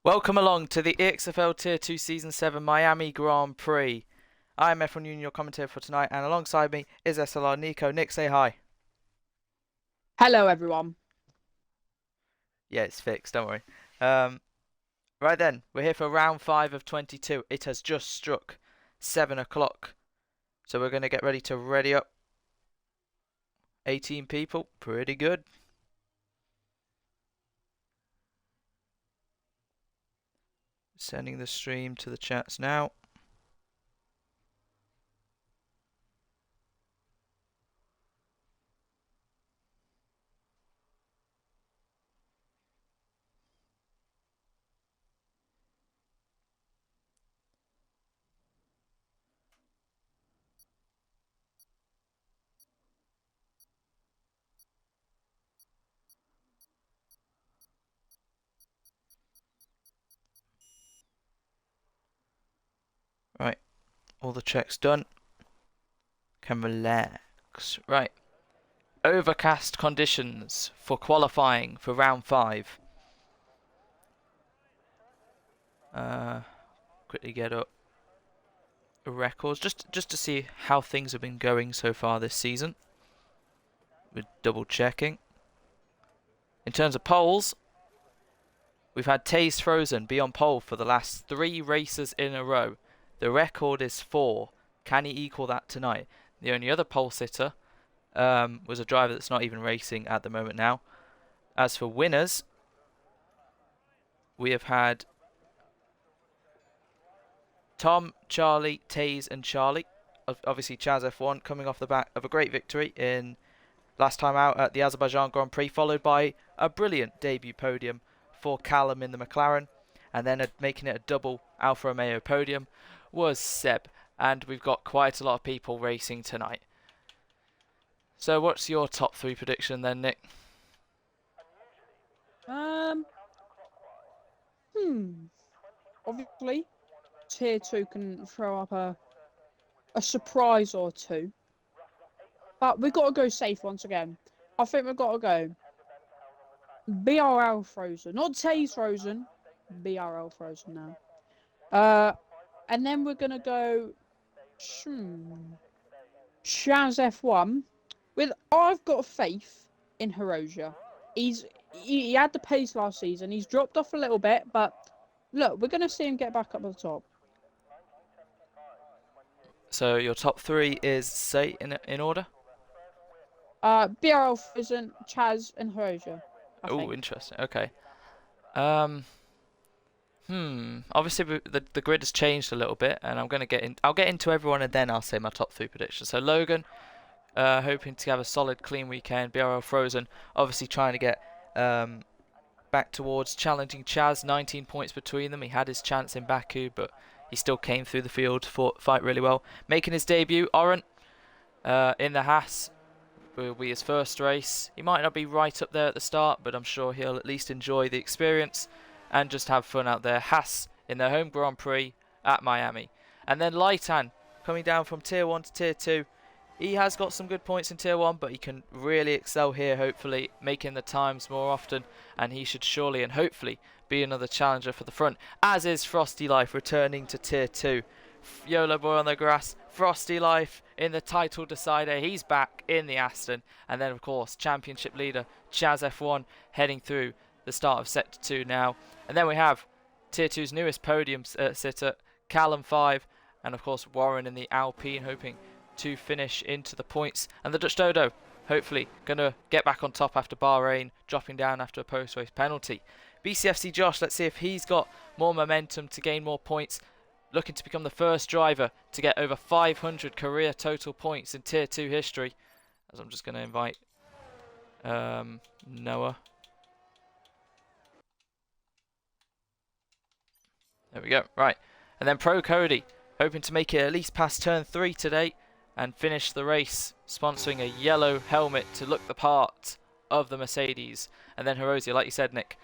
Welcome along to the EXFL Tier 2 Season 7 Miami Grand Prix. I'm F1 Union, your commentator for tonight, and alongside me is SLR Nico. Nick, say hi. Hello, everyone. Yeah, it's fixed, don't worry. Right then, we're here for round 5 of 22. It has just struck 7 o'clock. So we're going to get ready to ready up. 18 people, pretty good. Sending the stream to the chats now. Right, all the checks done. Can relax. Right. Overcast conditions for qualifying for round 5. Quickly get up the records just to see how things have been going so far this season. We're double checking. In terms of poles, we've had Taze Frozen be on pole for the last 3 races in a row. The record is 4. Can he equal that tonight? The only other pole sitter was a driver that's not even racing at the moment now. As for winners, we have had Tom, Charlie, Taze and Charlie. Obviously Chaz F1 coming off the back of a great victory in last time out at the Azerbaijan Grand Prix, followed by a brilliant debut podium for Callum in the McLaren, and then making it a double Alfa Romeo podium was Seb. And we've got quite a lot of people racing tonight. So what's your top 3 prediction then, Nick? Obviously, Tier 2 can throw up a surprise or two. But we've got to go safe once again. I think we've got to go BRL Frozen. Not Taze Frozen. BRL Frozen now. And then we're going to go Shaz F1. I've got faith in Hiroja. He had the pace last season. He's dropped off a little bit, but look, we're going to see him get back up at the top. So your top 3 is, say, in order? BRL Frozen, Chaz, and Hiroja. Oh, interesting. Okay. Obviously the grid has changed a little bit, and I'll get into everyone, and then I'll say my top 3 predictions. So Logan, hoping to have a solid, clean weekend. BRL Frozen, obviously trying to get back towards challenging Chaz. 19 points between them. He had his chance in Baku, but he still came through the field, fight really well. Making his debut, Oren, in the Haas. Will be his first race. He might not be right up there at the start, but I'm sure he'll at least enjoy the experience and just have fun out there. Haas in their home Grand Prix at Miami. And then Laitan coming down from Tier 1 to Tier 2. He has got some good points in Tier 1, but he can really excel here, hopefully, making the times more often. And he should surely and hopefully be another challenger for the front, as is Frosty Life returning to Tier 2. YOLO Boy on the grass, Frosty Life in the title decider. He's back in the Aston. And then, of course, championship leader Chaz F1 heading through the start of Sector 2 now. And then we have Tier 2's newest podium sitter, Callum 5, and of course Warren in the Alpine, hoping to finish into the points. And the Dutch Dodo, hopefully, going to get back on top after Bahrain, dropping down after a post-race penalty. BCFC Josh, let's see if he's got more momentum to gain more points. Looking to become the first driver to get over 500 career total points in Tier 2 history. As I'm just going to invite Noah. There we go. Right. And then Pro Cody, hoping to make it at least past turn 3 today and finish the race, sponsoring a yellow helmet to look the part of the Mercedes. And then Hirosia, like you said, Nick,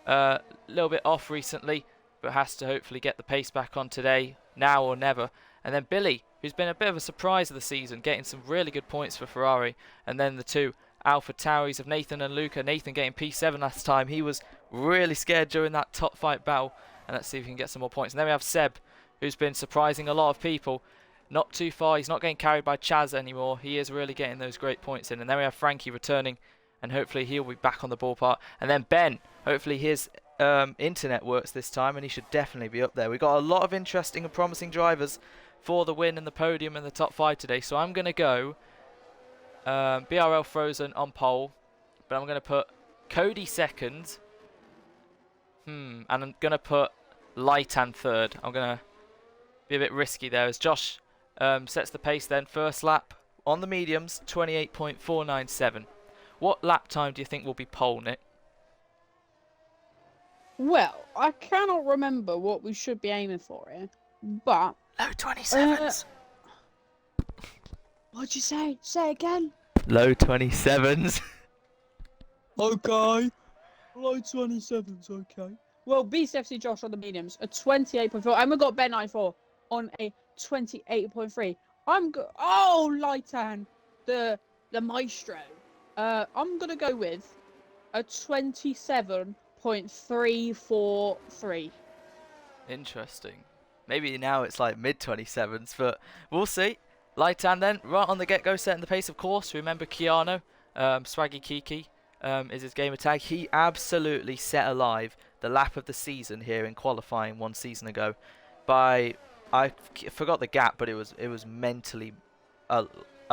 a little bit off recently, but has to hopefully get the pace back on today, now or never. And then Billy, who's been a bit of a surprise of the season, getting some really good points for Ferrari. And then the 2 Alpha Tauris of Nathan and Luca. Nathan getting P7 last time. He was really scared during that top fight battle. And let's see if we can get some more points. And then we have Seb, who's been surprising a lot of people. Not too far. He's not getting carried by Chaz anymore. He is really getting those great points in. And then we have Frankie returning, and hopefully he'll be back on the ballpark. And then Ben, hopefully his internet works this time, and he should definitely be up there. We've got a lot of interesting and promising drivers for the win and the podium and the top 5 today. So I'm going to go BRL Frozen on pole, but I'm going to put Cody second. And I'm going to put Lightan third. I'm going to be a bit risky there as Josh sets the pace then. First lap on the mediums, 28.497. What lap time do you think will be pole, Nick? Well, I cannot remember what we should be aiming for here, but... Low 27s. What'd you say? Say it again. Low 27s. Okay. Low 27s, okay. Well, BCFC Josh on the mediums, a 28.4. And we've got Ben 94 on a 28.3. Oh, Lightan, the maestro. I'm going to go with a 27.343. Interesting. Maybe now it's like mid 27s, but we'll see. Lightan then, right on the get-go, setting the pace, of course. Remember Keanu, Swaggy Kiki is his gamer tag. He absolutely set alive the lap of the season here in qualifying 1 season ago by, I forgot the gap, but it was mentally a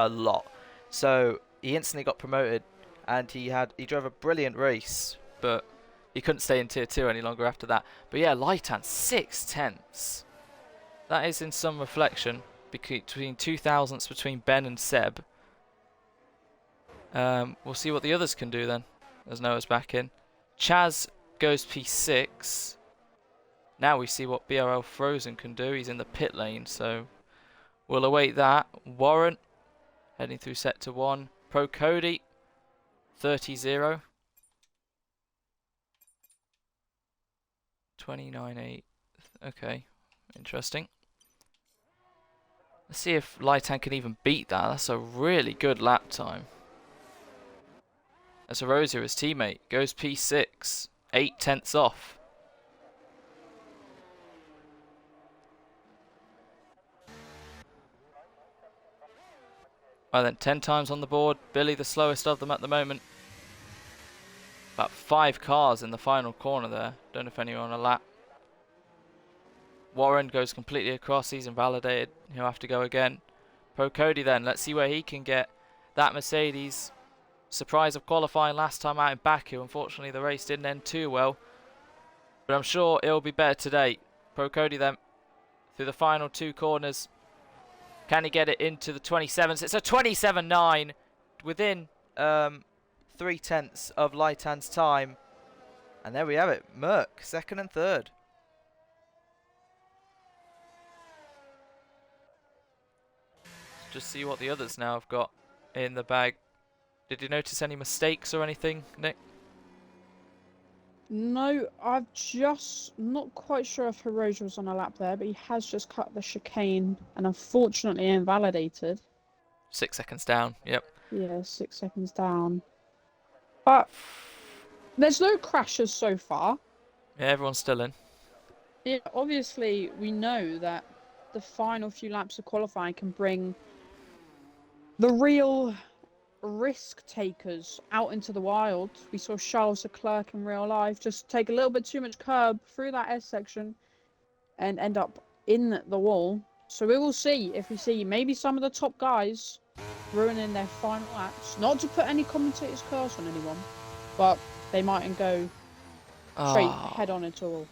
lot. So he instantly got promoted, and he drove a brilliant race, but he couldn't stay in tier 2 any longer after that. But yeah, Lightan 6/10. That is in some reflection between 2 thousandths between Ben and Seb. We'll see what the others can do then, as Noah's back in. Chaz goes P6. Now we see what BRL Frozen can do. He's in the pit lane, so we'll await that. Warren heading through sector 1. Pro Cody 30-0. 29.8. Okay, interesting. Let's see if Lightan can even beat that. That's a really good lap time. As Rosa, his teammate, goes P6. 8/10 off. Right then, 10 times on the board. Billy the slowest of them at the moment. About 5 cars in the final corner there. Don't know if anyone on a lap. Warren goes completely across. He's invalidated. He'll have to go again. Pro Cody then. Let's see where he can get that Mercedes. Surprise of qualifying last time out in Baku. Unfortunately, the race didn't end too well. But I'm sure it'll be better today. Pro Cody then. Through the final 2 corners. Can he get it into the 27s? It's a 27.9. Within 3/10 of Lightan's time. And there we have it. Merck, second and third. Just see what the others now have got in the bag. Did you notice any mistakes or anything, Nick? No, I'm just not quite sure if Hiroja was on a lap there, but he has just cut the chicane and unfortunately invalidated. 6 seconds down, yep. Yeah, 6 seconds down. But there's no crashes so far. Yeah, everyone's still in. Yeah, obviously we know that the final few laps of qualifying can bring the real risk takers out into the wild. We saw Charles Leclerc in real life just take a little bit too much curb through that S section and end up in the wall. So we will see if we see maybe some of the top guys ruining their final laps. Not to put any commentator's curse on anyone, but they mightn't go straight head on into a wall.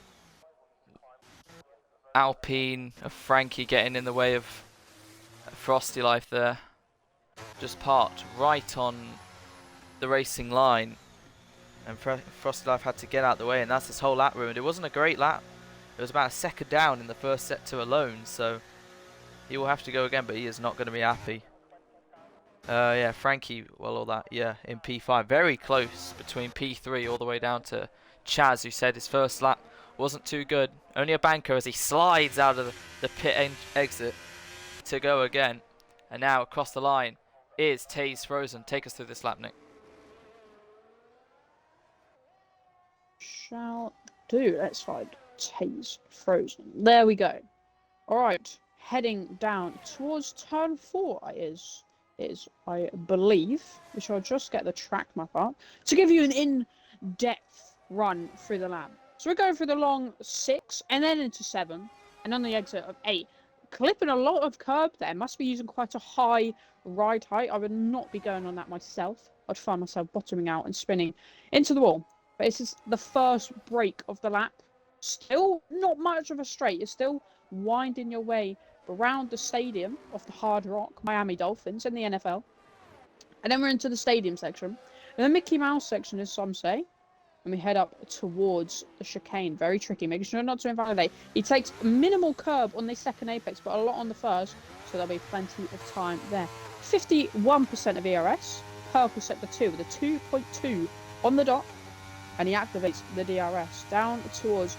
Alpine, Frankie getting in the way of Frosty Life there. Just parked right on the racing line, and Frosty Life had to get out of the way, and that's his whole lap ruined. It wasn't a great lap. It was about a second down in the first sector alone, so he will have to go again, but he is not going to be happy. Yeah, Frankie, well, all that, yeah, in P5. Very close between P3 all the way down to Chaz, who said his first lap wasn't too good. Only a banker as he slides out of the pit exit to go again. And now across the line is Taze Frozen. Take us through this lap, Nick. Shall do. Let's find T's frozen. There we go. All right, heading down towards turn 4 is I believe. We shall just get the track map up to give you an in-depth run through the lap. So we're going through the long 6 and then into 7 and on the exit of 8. Clipping a lot of curb there. Must be using quite a high ride height. I would not be going on that myself. I'd find myself bottoming out and spinning into the wall. But this is the first break of the lap. Still not much of a straight. You're still winding your way around the stadium of the Hard Rock Miami Dolphins in the NFL. And then we're into the stadium section. And the Mickey Mouse section, as some say. And we head up towards the chicane. Very tricky, making sure not to invalidate. He takes minimal curb on the second apex, but a lot on the first, so there'll be plenty of time there. 51% of ERS. Purple sector 2 with a 2.2 on the dot. And he activates the DRS down towards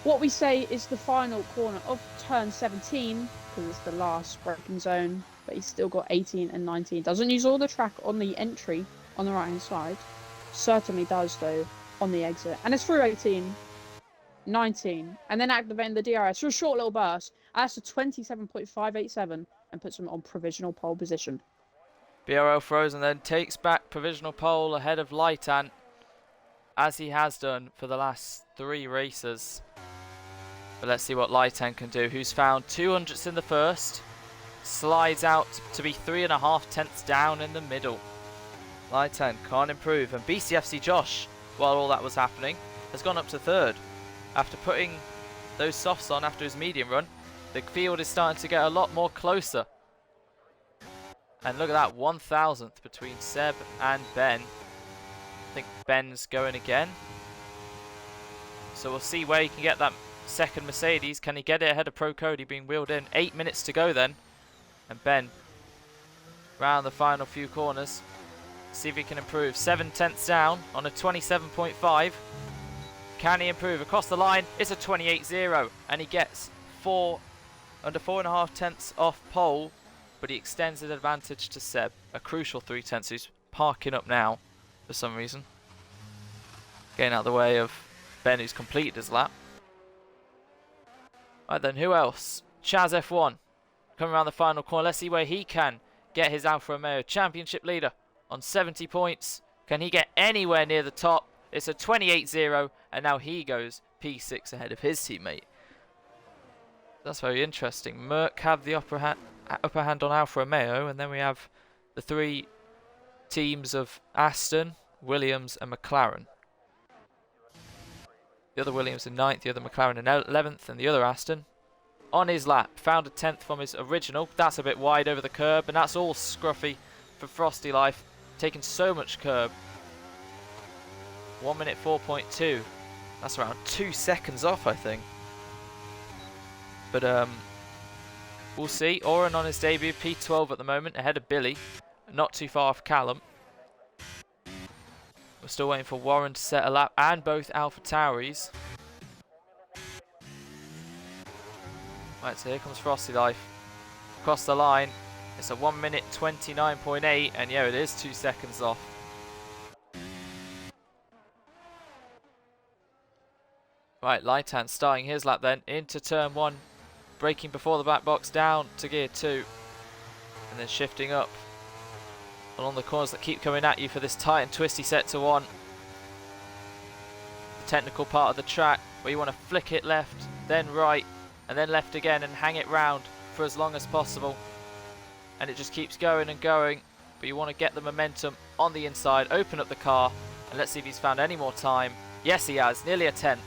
what we say is the final corner of turn 17, because it's the last braking zone, but he's still got 18 and 19. Doesn't use all the track on the entry on the right hand side. Certainly does though on the exit. And it's through 18, 19, and then activating the DRS for a short little burst. That's a 27.587 and puts him on provisional pole position. BRL Frozen then takes back provisional pole ahead of Lightan, as he has done for the last 3 races. But let's see what Lightan can do, who's found 200ths in the first, slides out to be 3.5 tenths down in the middle. Lightan can't improve, and BCFC Josh, while all that was happening, has gone up to 3rd. After putting those softs on after his medium run, the field is starting to get a lot more closer. And look at that, 1,000th between Seb and Ben. I think Ben's going again. So we'll see where he can get that second Mercedes. Can he get it ahead of Pro Cody being wheeled in? 8 minutes to go then. And Ben round the final few corners. See if he can improve. 7 tenths down on a 27.5. Can he improve across the line? It's a 28.0 and he gets under 4.5 tenths off pole, but he extends his advantage to Seb. A crucial 3 tenths. Who's parking up now for some reason. Getting out of the way of Ben, who's completed his lap. Right then, who else? Chaz F1 coming around the final corner. Let's see where he can get his Alfa Romeo championship leader on 70 points. Can he get anywhere near the top? It's a 28.0 and now he goes P6 ahead of his teammate. That's very interesting. Merck have the upper hand on Alfa Romeo, and then we have the 3 teams of Aston, Williams and McLaren. The other Williams in 9th, the other McLaren in 11th, and the other Aston on his lap. Found a 10th from his original. That's a bit wide over the curb, and that's all scruffy for Frosty Life. Taking so much curb. 1 minute 4.2. That's around 2 seconds off, I think. But we'll see. Oren on his debut, P12 at the moment, ahead of Billy. Not too far off Callum. We're still waiting for Warren to set a lap, and both Alpha Tauris. Right, so here comes Frosty Life. Across the line. It's a 1 minute 29.8, and yeah, it is 2 seconds off. Right, Lightan starting his lap then, into turn 1. Braking before the back box, down to gear 2. And then shifting up along the corners that keep coming at you for this tight and twisty sector 1. The technical part of the track where you want to flick it left, then right, and then left again and hang it round for as long as possible. And it just keeps going and going, but you want to get the momentum on the inside, open up the car, and let's see if he's found any more time. Yes, he has, nearly a 10th.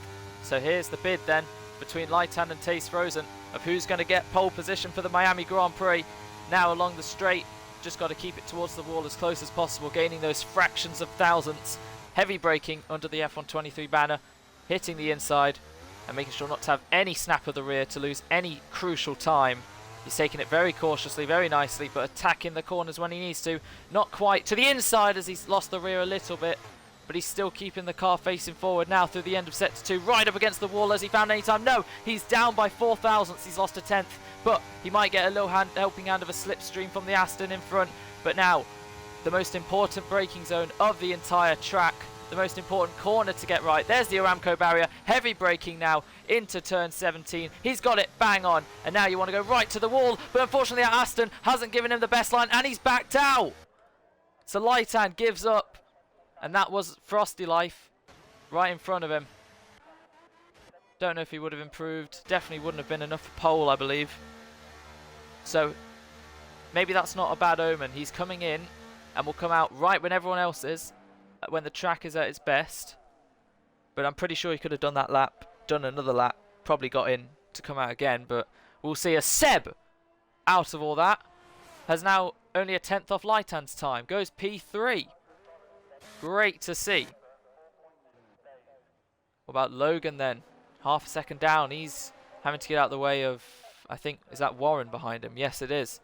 So here's the bid then between Lightan and Taste Frozen of who's going to get pole position for the Miami Grand Prix. Now along the straight, just got to keep it towards the wall as close as possible, gaining those fractions of thousandths. Heavy braking under the F123 banner, hitting the inside and making sure not to have any snap of the rear to lose any crucial time. He's taking it very cautiously, very nicely, but attacking the corners when he needs to. Not quite to the inside as he's lost the rear a little bit, but he's still keeping the car facing forward now through the end of sector 2. Right up against the wall. Has he found any time? No, he's down by 4 thousandths. He's lost a 10th, but he might get a little helping hand of a slipstream from the Aston in front. But now, the most important braking zone of the entire track, the most important corner to get right. There's the Aramco barrier. Heavy braking now into turn 17. He's got it bang on. And now you want to go right to the wall. But unfortunately, Aston hasn't given him the best line and he's backed out. So Lightan gives up. And that was Frosty Life right in front of him. Don't know if he would have improved. Definitely wouldn't have been enough for pole, I believe. So maybe that's not a bad omen. He's coming in and will come out right when everyone else is, when the track is at its best. But I'm pretty sure he could have done that lap, done another lap, probably got in to come out again. But we'll see. As Seb, out of all that, has now only a 10th off Lightan's time. Goes P3. Great to see. What about Logan then? Half a second down. He's having to get out of the way of, I think, is that Warren behind him? Yes, it is.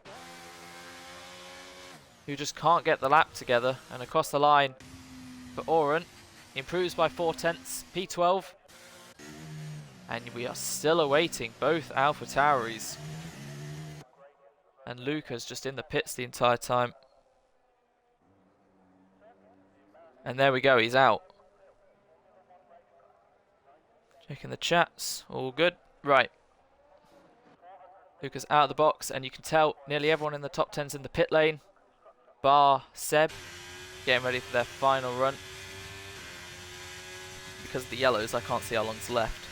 Who just can't get the lap together. And across the line for Oren. He improves by 4/10, P12. And we are still awaiting both Alpha Tauris. And Luca's just in the pits the entire time. And there we go, he's out. Checking the chats, all good. Right. Luca's out of the box, and you can tell nearly everyone in the top 10's in the pit lane. Bar Seb, getting ready for their final run. Because of the yellows, I can't see how long's left.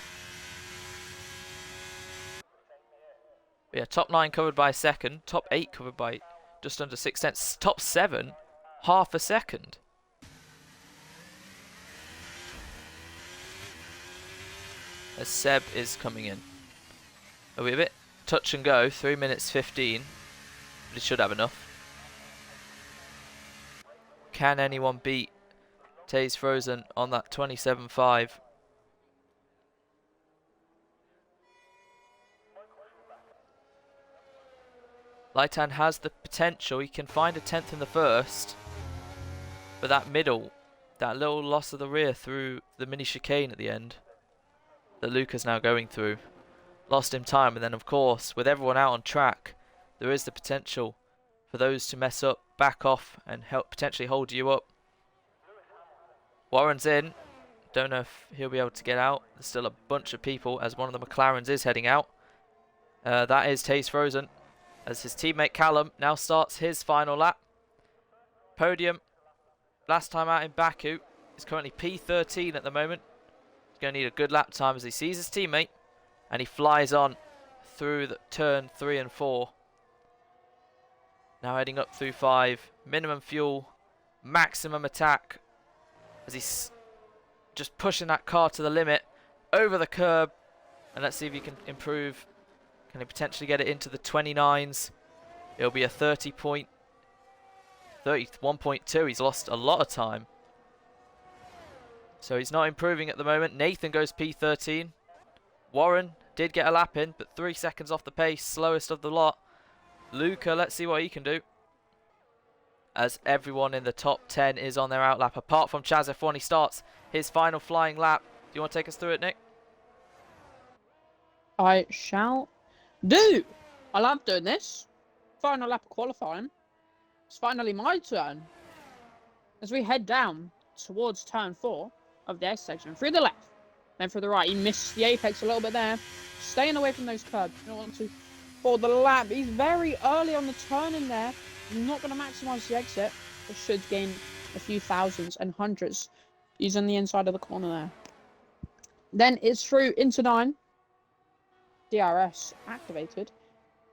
But yeah, top 9 covered by a second. Top 8 covered by just under 6/10. Top 7, half a second. As Seb is coming in. Are we a bit touch and go? 3 minutes 15. But he should have enough. Can anyone beat Taze Frozen on that 27.5? Lightan has the potential. He can find a 10th in the first. But that middle, that little loss of the rear through the mini chicane at the end, that Luca's now going through, lost him time. And then of course, with everyone out on track, there is the potential for those to mess up, back off and help potentially hold you up. Warren's in. Don't know if he'll be able to get out. There's still a bunch of people as one of the McLarens is heading out. That is Taze Frozen, as his teammate Callum now starts his final lap. Podium, last time out in Baku, is currently P13 at the moment. Going to need a good lap time as he sees his teammate and he flies on through the turn 3 and 4. Now heading up through 5. Minimum fuel, maximum attack as he's just pushing that car to the limit over the curb. And let's see if he can improve. Can he potentially get it into the 29s? It'll be a 31.2. He's lost a lot of time. So he's not improving at the moment. Nathan goes P13. Warren did get a lap in, but 3 seconds off the pace, slowest of the lot. Luca, let's see what he can do. As everyone in the top 10 is on their outlap, apart from Chaz F1. He starts his final flying lap. Do you want to take us through it, Nick? I shall do. I love doing this. Final lap of qualifying. It's finally my turn. As we head down towards turn 4 of the S section, through the left, then through the right. He missed the apex a little bit there, staying away from those curbs. You don't want to for the lap. He's very early on the turn in there. He's not going to maximize the exit, but should gain a few thousands and hundreds. He's on the inside of the corner there. Then it's through into 9. DRS activated.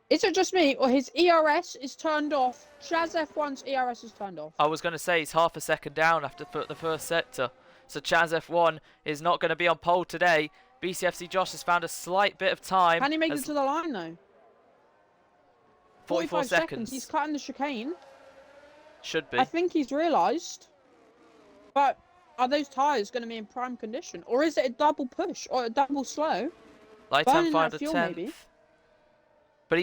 Is it just me, or his ERS is turned off? Chaz F1's ERS is turned off. I was going to say he's half a second down after the first sector. So Chaz F1 is not going to be on pole today. BCFC Josh has found a slight bit of time. Can he make it to the line though? 44 seconds. He's cutting the chicane. Should be. I think he's realised. But are those tyres going to be in prime condition? Or is it a double push or a double slow? Lightan find a 10th. Maybe. But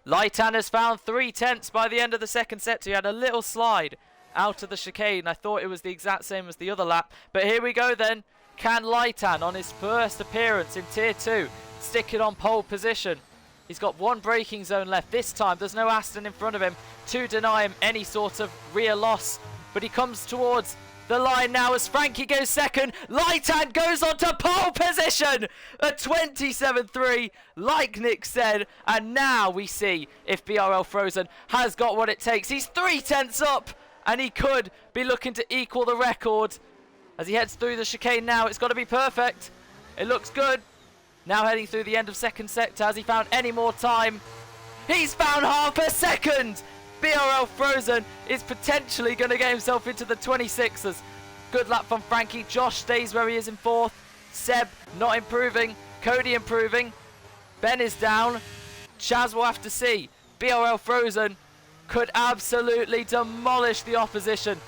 Lightan has found 3/10 by the end of the second sector. He had a little slide out of the chicane. I thought it was the exact same as the other lap. But here we go then. Can Lightan, on his first appearance in Tier 2, stick it on pole position? He's got one braking zone left. This time there's no Aston in front of him to deny him any sort of rear loss. But he comes towards the line now as Frankie goes second. Lighthand goes on to pole position at 27.3, like Nick said. And now we see if BRL Frozen has got what it takes. He's 3/10 up, and he could be looking to equal the record. As he heads through the chicane now, it's got to be perfect. It looks good. Now heading through the end of second sector. Has he found any more time? He's found half a second! BRL Frozen is potentially going to get himself into the 26ers. Good lap from Frankie. Josh stays where he is in fourth. Seb not improving. Cody improving. Ben is down. Chaz will have to see. BRL Frozen could absolutely demolish the opposition.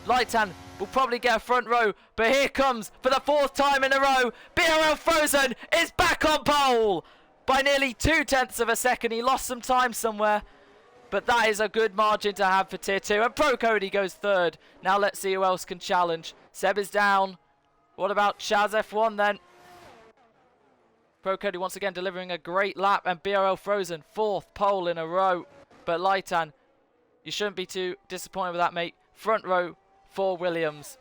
Lightan will probably get a front row, but here comes, for the 4th time in a row, BRL Frozen is back on pole by nearly 0.2 of a second. He lost some time somewhere, but that is a good margin to have for Tier 2. And Pro Cody goes 3rd. Now let's see who else can challenge. Seb is down. What about Chaz F1 then? Pro Cody once again delivering a great lap, and BRL Frozen 4th pole in a row. But Lightan, you shouldn't be too disappointed with that, mate. Front row for Williams.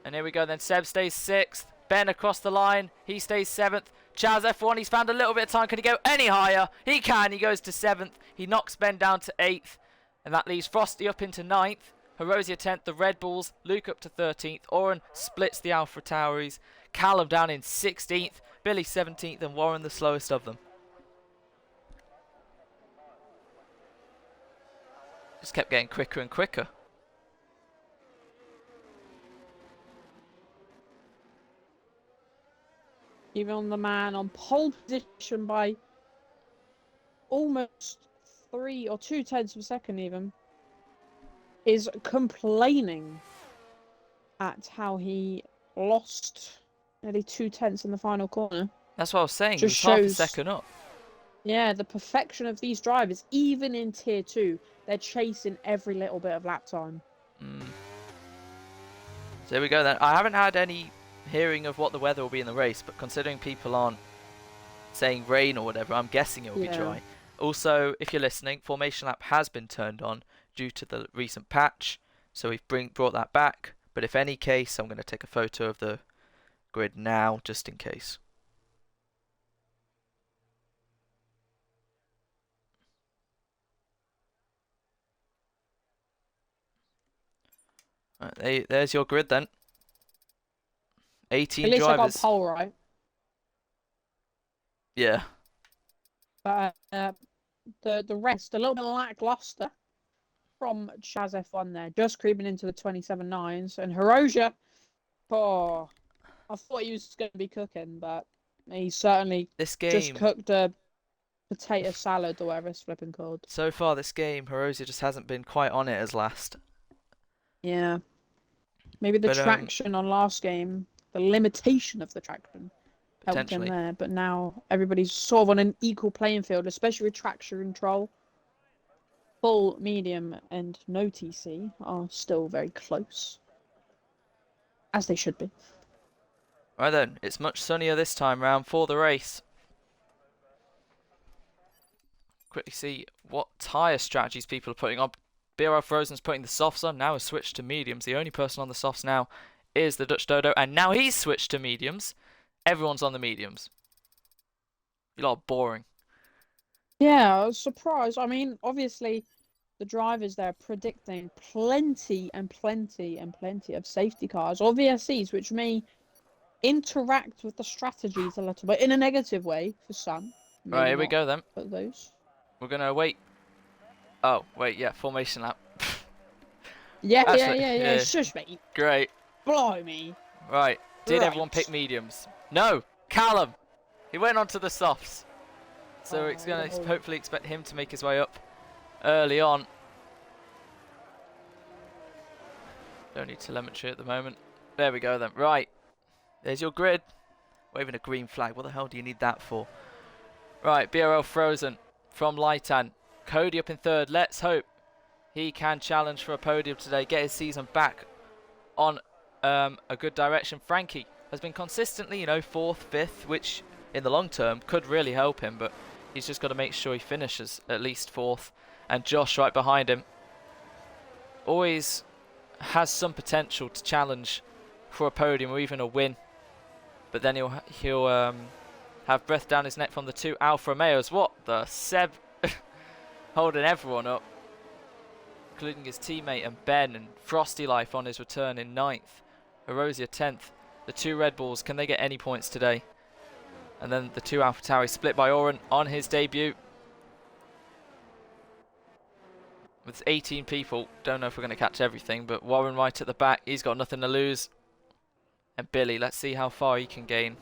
And here we go then. Seb stays 6th. Ben across the line. He stays 7th. Chaz F1, he's found a little bit of time. Can he go any higher? He can. He goes to 7th. He knocks Ben down to 8th. And that leaves Frosty up into 9th. Horosia 10th. The Red Bulls. Luke up to 13th. Oren splits the Alpha Tauris. Callum down in 16th. Billy 17th. And Warren the slowest of them. Just kept getting quicker and quicker. Even the man on pole position by almost 3 or 0.2 of a second even is complaining at how he lost nearly 0.2 in the final corner. That's what I was saying. Just He was half a shows, second up. yeah, the perfection of these drivers. Even in Tier 2, they're chasing every little bit of lap time. So here we go then. I haven't had any hearing of what the weather will be in the race, but considering people aren't saying rain or whatever, I'm guessing it will be dry. Also, if you're listening, Formation Lap has been turned on due to the recent patch, so we've brought that back. But if any case, I'm going to take a photo of the grid now, just in case. Right, there's your grid then. 18 At least drivers. I got pole right. Yeah. But the rest, a little bit lackluster from Chaz F1 there. Just creeping into the 27.9s. And Horosia, oh, I thought he was going to be cooking, but he certainly just cooked a potato salad or whatever it's flipping called. So far this game, Horosia just hasn't been quite on it as last. Yeah. Maybe the traction on last game, the limitation of the traction helped him there. But now everybody's sort of on an equal playing field, especially with traction control. Full, medium, and no TC are still very close. As they should be. Right then, it's much sunnier this time round for the race. Quickly see what tyre strategies people are putting on. BRL Frozen's putting the softs on, now has switched to mediums. The only person on the softs now is the Dutch Dodo, and now he's switched to mediums. Everyone's on the mediums. You lot are boring. Yeah, I was surprised. I mean, obviously, the drivers there are predicting plenty and plenty and plenty of safety cars or VSCs, which may interact with the strategies a little bit in a negative way for some. Right, here we go then. For those. We're going to wait. Oh, wait, yeah, formation lap. Yeah. Shush, mate. Great. Blimey. Right, did everyone pick mediums? No, Callum. He went on to the softs. So it's going to hopefully expect him to make his way up early on. Don't need telemetry at the moment. There we go then. Right, there's your grid. Waving a green flag. What the hell do you need that for? Right, BRL Frozen from Lightan. Cody up in 3rd. Let's hope he can challenge for a podium today. Get his season back on a good direction. Frankie has been consistently, 4th, 5th, which in the long term could really help him, but he's just got to make sure he finishes at least 4th. And Josh right behind him. Always has some potential to challenge for a podium or even a win. But then he'll have breath down his neck from the 2 Alfa Romeos. What the Seb holding everyone up, including his teammate and Ben, and Frosty Life on his return in 9th. Erosia 10th. The 2 Red Bulls, can they get any points today? And then the 2 AlphaTauri split by Oren on his debut. With 18 people, don't know if we're going to catch everything, but Warren right at the back, he's got nothing to lose. And Billy, let's see how far he can gain.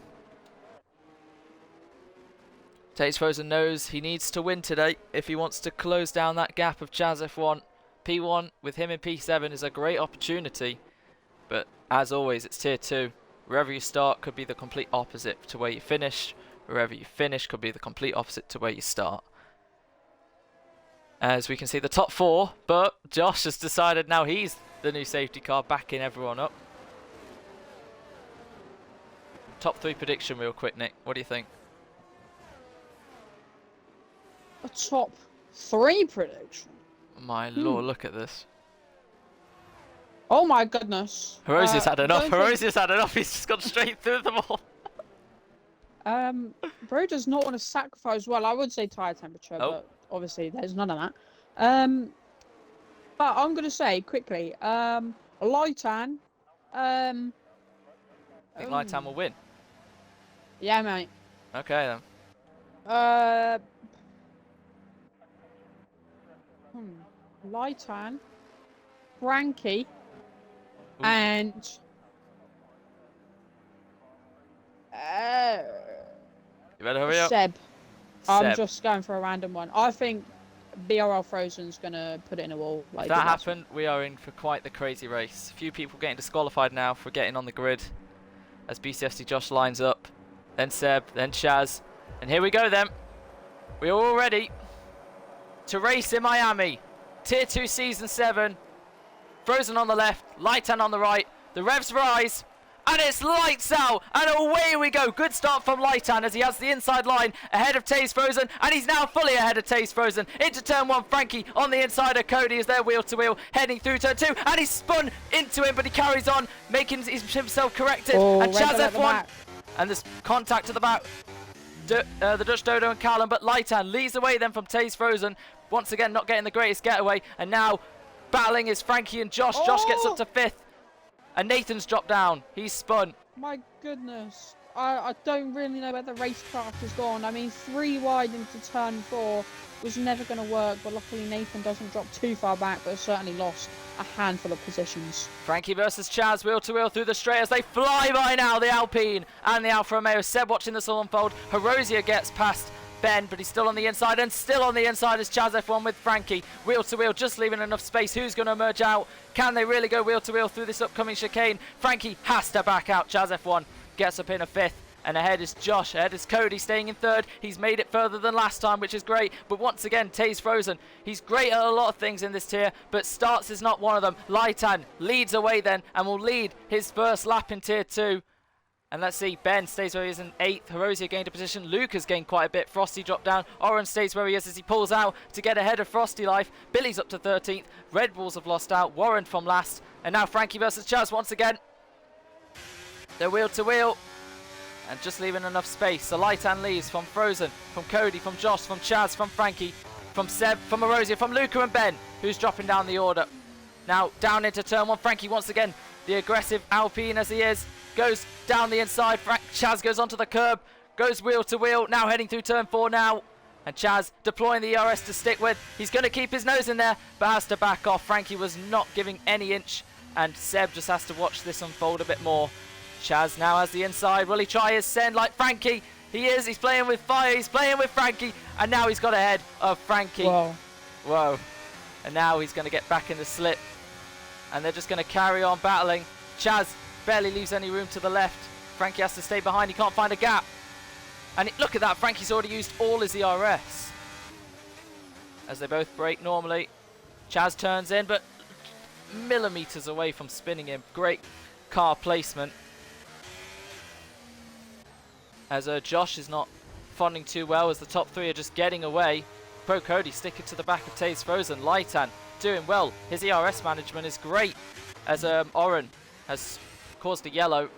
Tate's Frozen knows he needs to win today if he wants to close down that gap of Chaz F1. P1 with him in P7 is a great opportunity, but as always it's tier 2. Wherever you start could be the complete opposite to where you finish. Wherever you finish could be the complete opposite to where you start. As we can see the top 4, but Josh has decided now he's the new safety car, backing everyone up. Top 3 prediction real quick, Nick. What do you think? A top 3 prediction? My lord, look at this. Oh my goodness. Herosia's had enough. Herosia's had enough. He's just gone straight through them all. Bro does not want to sacrifice. Well, I would say tire temperature, but obviously there's none of that. But I'm gonna say quickly, Lightan. I think Lightan will win. Yeah, mate. Okay then. Lightan, Frankie, Ooh. and You better hurry up. Seb. I'm Seb. just going for a random one. I think BRL Frozen's gonna put it in a wall. If that happened, we are in for quite the crazy race. A few people getting disqualified now for getting on the grid as BCFC Josh lines up. Then Seb, then Chaz. And here we go then. We are all ready to race in Miami. Tier 2 Season 7. Frozen on the left, Lightan on the right. The revs rise. And it's lights out, and away we go. Good start from Lightan as he has the inside line ahead of Taze Frozen, and he's now fully ahead of Taze Frozen. Into turn 1, Frankie on the inside of Cody is there wheel to wheel, heading through turn 2, and he's spun into him, but he carries on, making himself corrected. And Chaz F1, and there's contact at the back. The Dutch Dodo and Callum, but Lightan leads away then from Taze Frozen. Once again, not getting the greatest getaway, and now battling is Frankie and Josh. Josh gets up to 5th. And Nathan's dropped down. He's spun. My goodness. I don't really know where the racecraft has gone. I mean, 3 wide into turn 4 was never going to work, but luckily Nathan doesn't drop too far back, but certainly lost a handful of positions. Frankie versus Chaz, wheel to wheel through the straight as they fly by now, the Alpine and the Alfa Romeo. Seb watching this all unfold. Herosia gets past Ben, but he's still on the inside, and still on the inside is Chaz F1 with Frankie. Wheel to wheel, just leaving enough space. Who's going to emerge out? Can they really go wheel to wheel through this upcoming chicane? Frankie has to back out. Chaz F1 gets up in a 5th. And ahead is Josh, ahead is Cody, staying in 3rd. He's made it further than last time, which is great. But once again, Taze Frozen. He's great at a lot of things in this tier, but starts is not one of them. Lightan leads away then, and will lead his first lap in tier 2. And let's see, Ben stays where he is in 8th. Herosia gained a position. Luke has gained quite a bit. Frosty dropped down. Oren stays where he is as he pulls out to get ahead of Frosty Life. Billy's up to 13th. Red Bulls have lost out. Warren from last. And now Frankie versus Chaz once again. They're wheel to wheel. And just leaving enough space. So Lightan leaves from Frozen, from Cody, from Josh, from Chaz, from Frankie, from Seb, from Erosia, from Luca and Ben, who's dropping down the order. Now down into turn 1. Frankie once again, the aggressive Alpine as he is, goes down the inside. Chaz goes onto the curb, goes wheel to wheel, now heading through turn 4 now. And Chaz deploying the ERS to stick with. He's going to keep his nose in there, but has to back off. Frankie was not giving any inch, and Seb just has to watch this unfold a bit more. Chaz now has the inside. Will he try his send like Frankie? He is. He's playing with fire. He's playing with Frankie. And now he's got ahead of Frankie. Whoa. Whoa. And now he's going to get back in the slip. And they're just going to carry on battling. Chaz barely leaves any room to the left. Frankie has to stay behind. He can't find a gap. And look at that. Frankie's already used all his ERS. As they both brake normally. Chaz turns in, but millimeters away from spinning him. Great car placement. As Josh is not funding too well as the top 3 are just getting away. Pro Cody sticking to the back of Taze Frozen. Lightan doing well. His ERS management is great. as Oren has caused a yellow,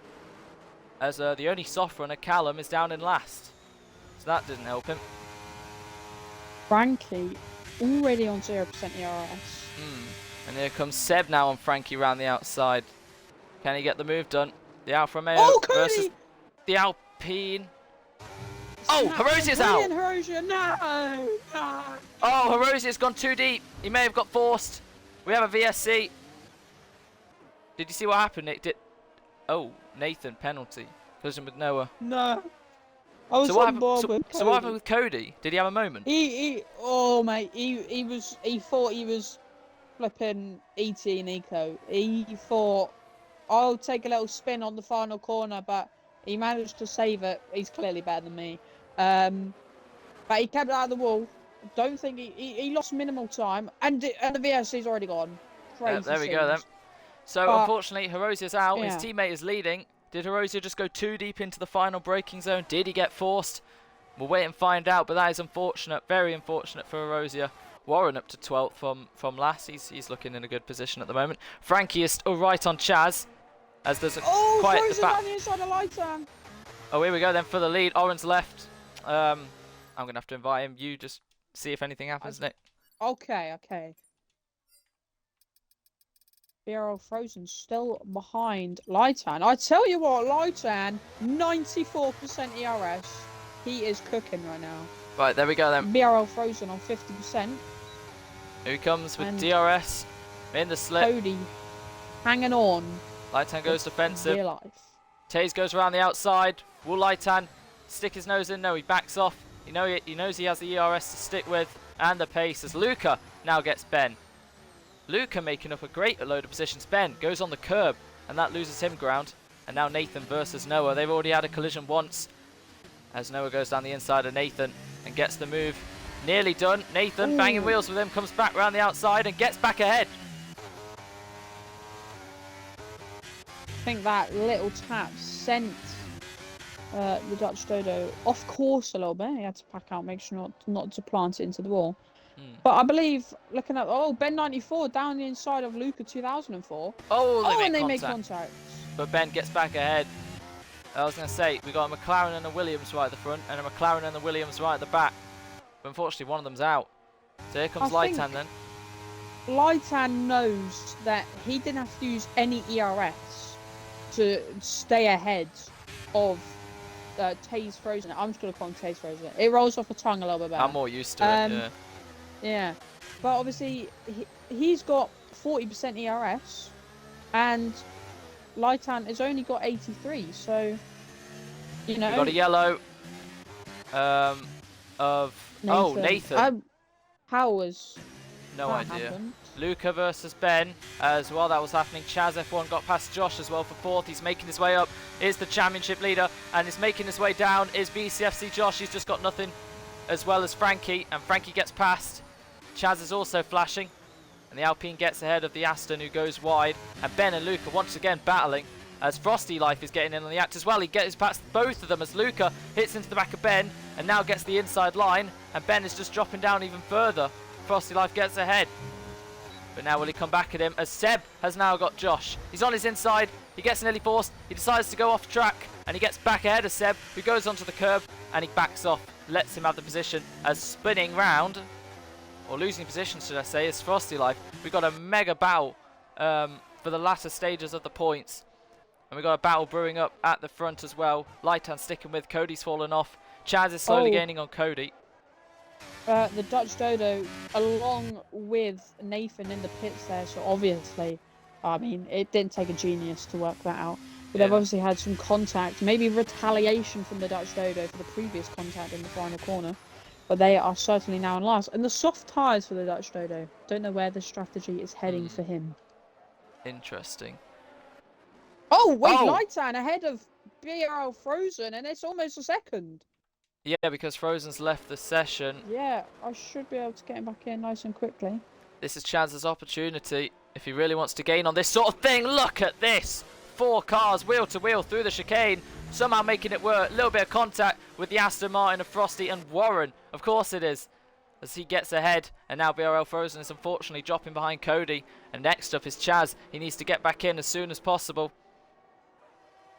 as the only soft runner, Callum, is down in last. So that didn't help him. Frankie, already on 0% ERS. And here comes Seb now on Frankie round the outside. Can he get the move done? The Alfa Romeo Oh, versus Cody! the Alpine. Oh, Herosia's out! Herosia, no! No! Oh, Herosia's gone too deep. He may have got forced. We have a VSC. Did you see what happened, Nick? Oh, Nathan, penalty. Collision with Noah. No. I was So on board with Cody. So what happened with Cody? Did he have a moment? Oh mate, he thought he was flipping ET and Eco. He thought I'll take a little spin on the final corner, but he managed to save it. He's clearly better than me. But he kept it out of the wall. Don't think he lost minimal time, and the VSC's already gone. Crazy. There we go then. So but, unfortunately, Herosia's out. Yeah. His teammate is leading. Did Herosia just go too deep into the final braking zone? Did he get forced? We'll wait and find out, but that is unfortunate. Very unfortunate for Herosia. Warren up to 12th from last. He's looking in a good position at the moment. Frankie is still right on Chaz, as there's quite Frozen the back. on the inside of Lighton. Oh, here we go then for the lead. Oren's left. I'm going to have to invite him. You just see if anything happens, Nick. Okay. BRL Frozen still behind Lightan. I tell you what, Lightan, 94% ERS. He is cooking right now. Right, there we go then. BRL Frozen on 50%. Here he comes with DRS in the slip. Cody hanging on. Lightan goes defensive. Real life. Taze goes around the outside. Will Lightan stick his nose in? No, he backs off. He knows he has the ERS to stick with and the pace as Luca now gets Ben. Luca making up a great load of positions. Ben goes on the curb and that loses him ground. And now Nathan versus Noah. They've already had a collision once as Noah goes down the inside of Nathan and gets the move nearly done. Nathan banging wheels with him, comes back around the outside and gets back ahead. I think that little tap sent the Dutch Dodo off course a little bit. He had to pack out, make sure not to plant it into the wall. But I believe, looking at, Ben 94 down the inside of Luca 2004. Oh, they make contact. But Ben gets back ahead. I was going to say, we got a McLaren and a Williams right at the front, and a McLaren and a Williams right at the back. But unfortunately, one of them's out. So here comes Lightan then. Lightan knows that he didn't have to use any ERS to stay ahead of Taze Frozen. I'm just going to call him Taze Frozen. It rolls off the tongue a little bit better. I'm more used to it, yeah. Yeah. But obviously, he's got 40% ERS, and Lightan has only got 83, so, you know. We got a yellow of Nathan. How was no that idea. happened? Luca versus Ben as well. That was happening. Chaz F1 got past Josh as well for 4th. He's making his way up. Is the championship leader and is making his way down. Is BCFC Josh. He's just got nothing, as well as Frankie, and Frankie gets past. Chaz is also flashing, and the Alpine gets ahead of the Aston, who goes wide. And Ben and Luca once again battling as Frosty Life is getting in on the act as well. He gets past both of them as Luca hits into the back of Ben and now gets the inside line, and Ben is just dropping down even further. Frosty Life gets ahead, but now will he come back at him as Seb has now got Josh. He's on his inside, he gets nearly forced, he decides to go off track and he gets back ahead of Seb, who goes onto the curb and he backs off, lets him have the position as spinning round, or losing position should I say, is Frosty Life. We've got a mega battle for the latter stages of the points. And we've got a battle brewing up at the front as well. Lightan sticking with, Cody's fallen off. Chaz is slowly gaining on Cody. The Dutch Dodo, along with Nathan in the pits there, so obviously, I mean, it didn't take a genius to work that out. But they've obviously had some contact, maybe retaliation from the Dutch Dodo for the previous contact in the final corner. But they are certainly now in last. And the soft tyres for the Dutch Dodo. Don't know where the strategy is heading for him. Interesting. Oh, wait, Lightan ahead of BRL Frozen, and it's almost a second. Yeah, because Frozen's left the session. Yeah, I should be able to get him back in nice and quickly. This is Chaz's opportunity if he really wants to gain on this sort of thing. Look at this. 4 cars wheel to wheel through the chicane, somehow making it work. A little bit of contact with the Aston Martin of Frosty and Warren. Of course it is. as he gets ahead, and now BRL Frozen is unfortunately dropping behind Cody. And next up is Chaz. He needs to get back in as soon as possible.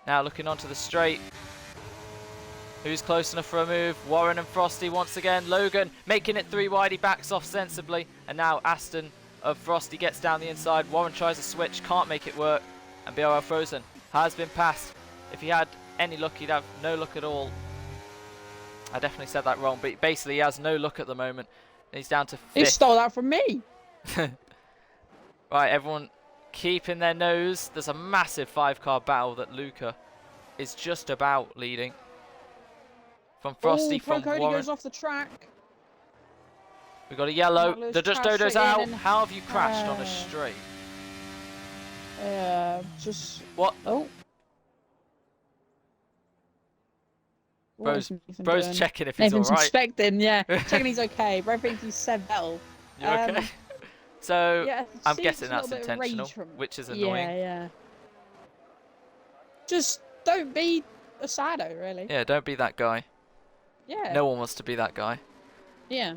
Now looking onto the straight. Who's close enough for a move? Warren and Frosty once again. Logan making it 3 wide. He backs off sensibly. And now Aston of Frosty gets down the inside. Warren tries a switch, can't make it work. And BRL Frozen has been passed. If he had any luck, he'd have no luck at all. I definitely said that wrong, but basically he has no luck at the moment. He's down to 5th. He stole that from me. Right, everyone keeping their nose. There's a massive 5-car battle that Luca is just about leading. From Frosty, from Cody Warren. goes off the track. We've got a yellow. The Dutch Dodo's out. How have you crashed on a straight? Just... What? Oh. Bro's doing? checking if he's Nathan's alright. inspecting, yeah. Checking he's okay, but everything he's said well. You okay? So, yeah, I'm guessing that's intentional, which is annoying. Yeah. Just don't be a sado, really. Yeah, don't be that guy. Yeah. No one wants to be that guy. Yeah.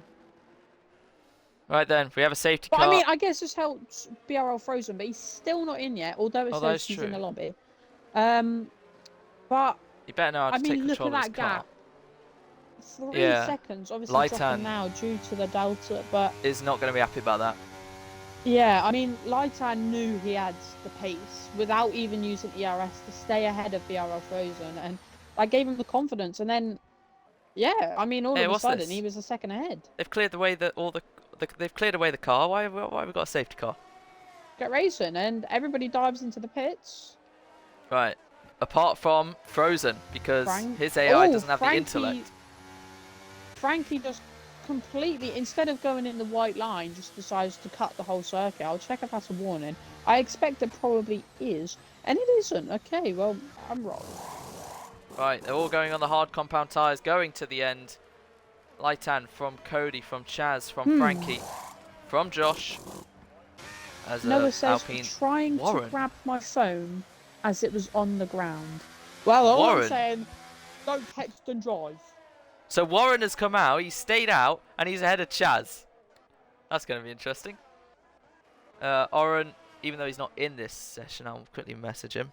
Right then, we have a safety But car. I mean, I guess this helps BRL Frozen, but he's still not in yet, although it says he's in the lobby. But you better know how to take look control at of his that car. gap. 3 seconds, obviously dropping now due to the delta, but is not going to be happy about that. yeah, I mean, Lightan knew he had the pace without even using ERS to stay ahead of BRL Frozen, and I gave him the confidence. And then, yeah, I mean, all of a sudden he was a second ahead. They've cleared away they've cleared away the car. Why have we got a safety car? Get racing, and everybody dives into the pits. Right. Apart from Frozen, because his AI doesn't have the intellect. Frankie just completely, instead of going in the white line, just decides to cut the whole circuit. I'll check if that's a warning. I expect it probably is, and it isn't. Okay, well, I'm wrong. Right, they're all going on the hard compound tyres, going to the end. Lightan from Cody, from Chaz, from Frankie, from Josh. As Noah says, Alpine trying Warren. to grab my phone as it was on the ground. Well, all I'm saying, don't text and drive. So Warren has come out, he stayed out, and he's ahead of Chaz. That's going to be interesting. Oren, even though he's not in this session, I'll quickly message him.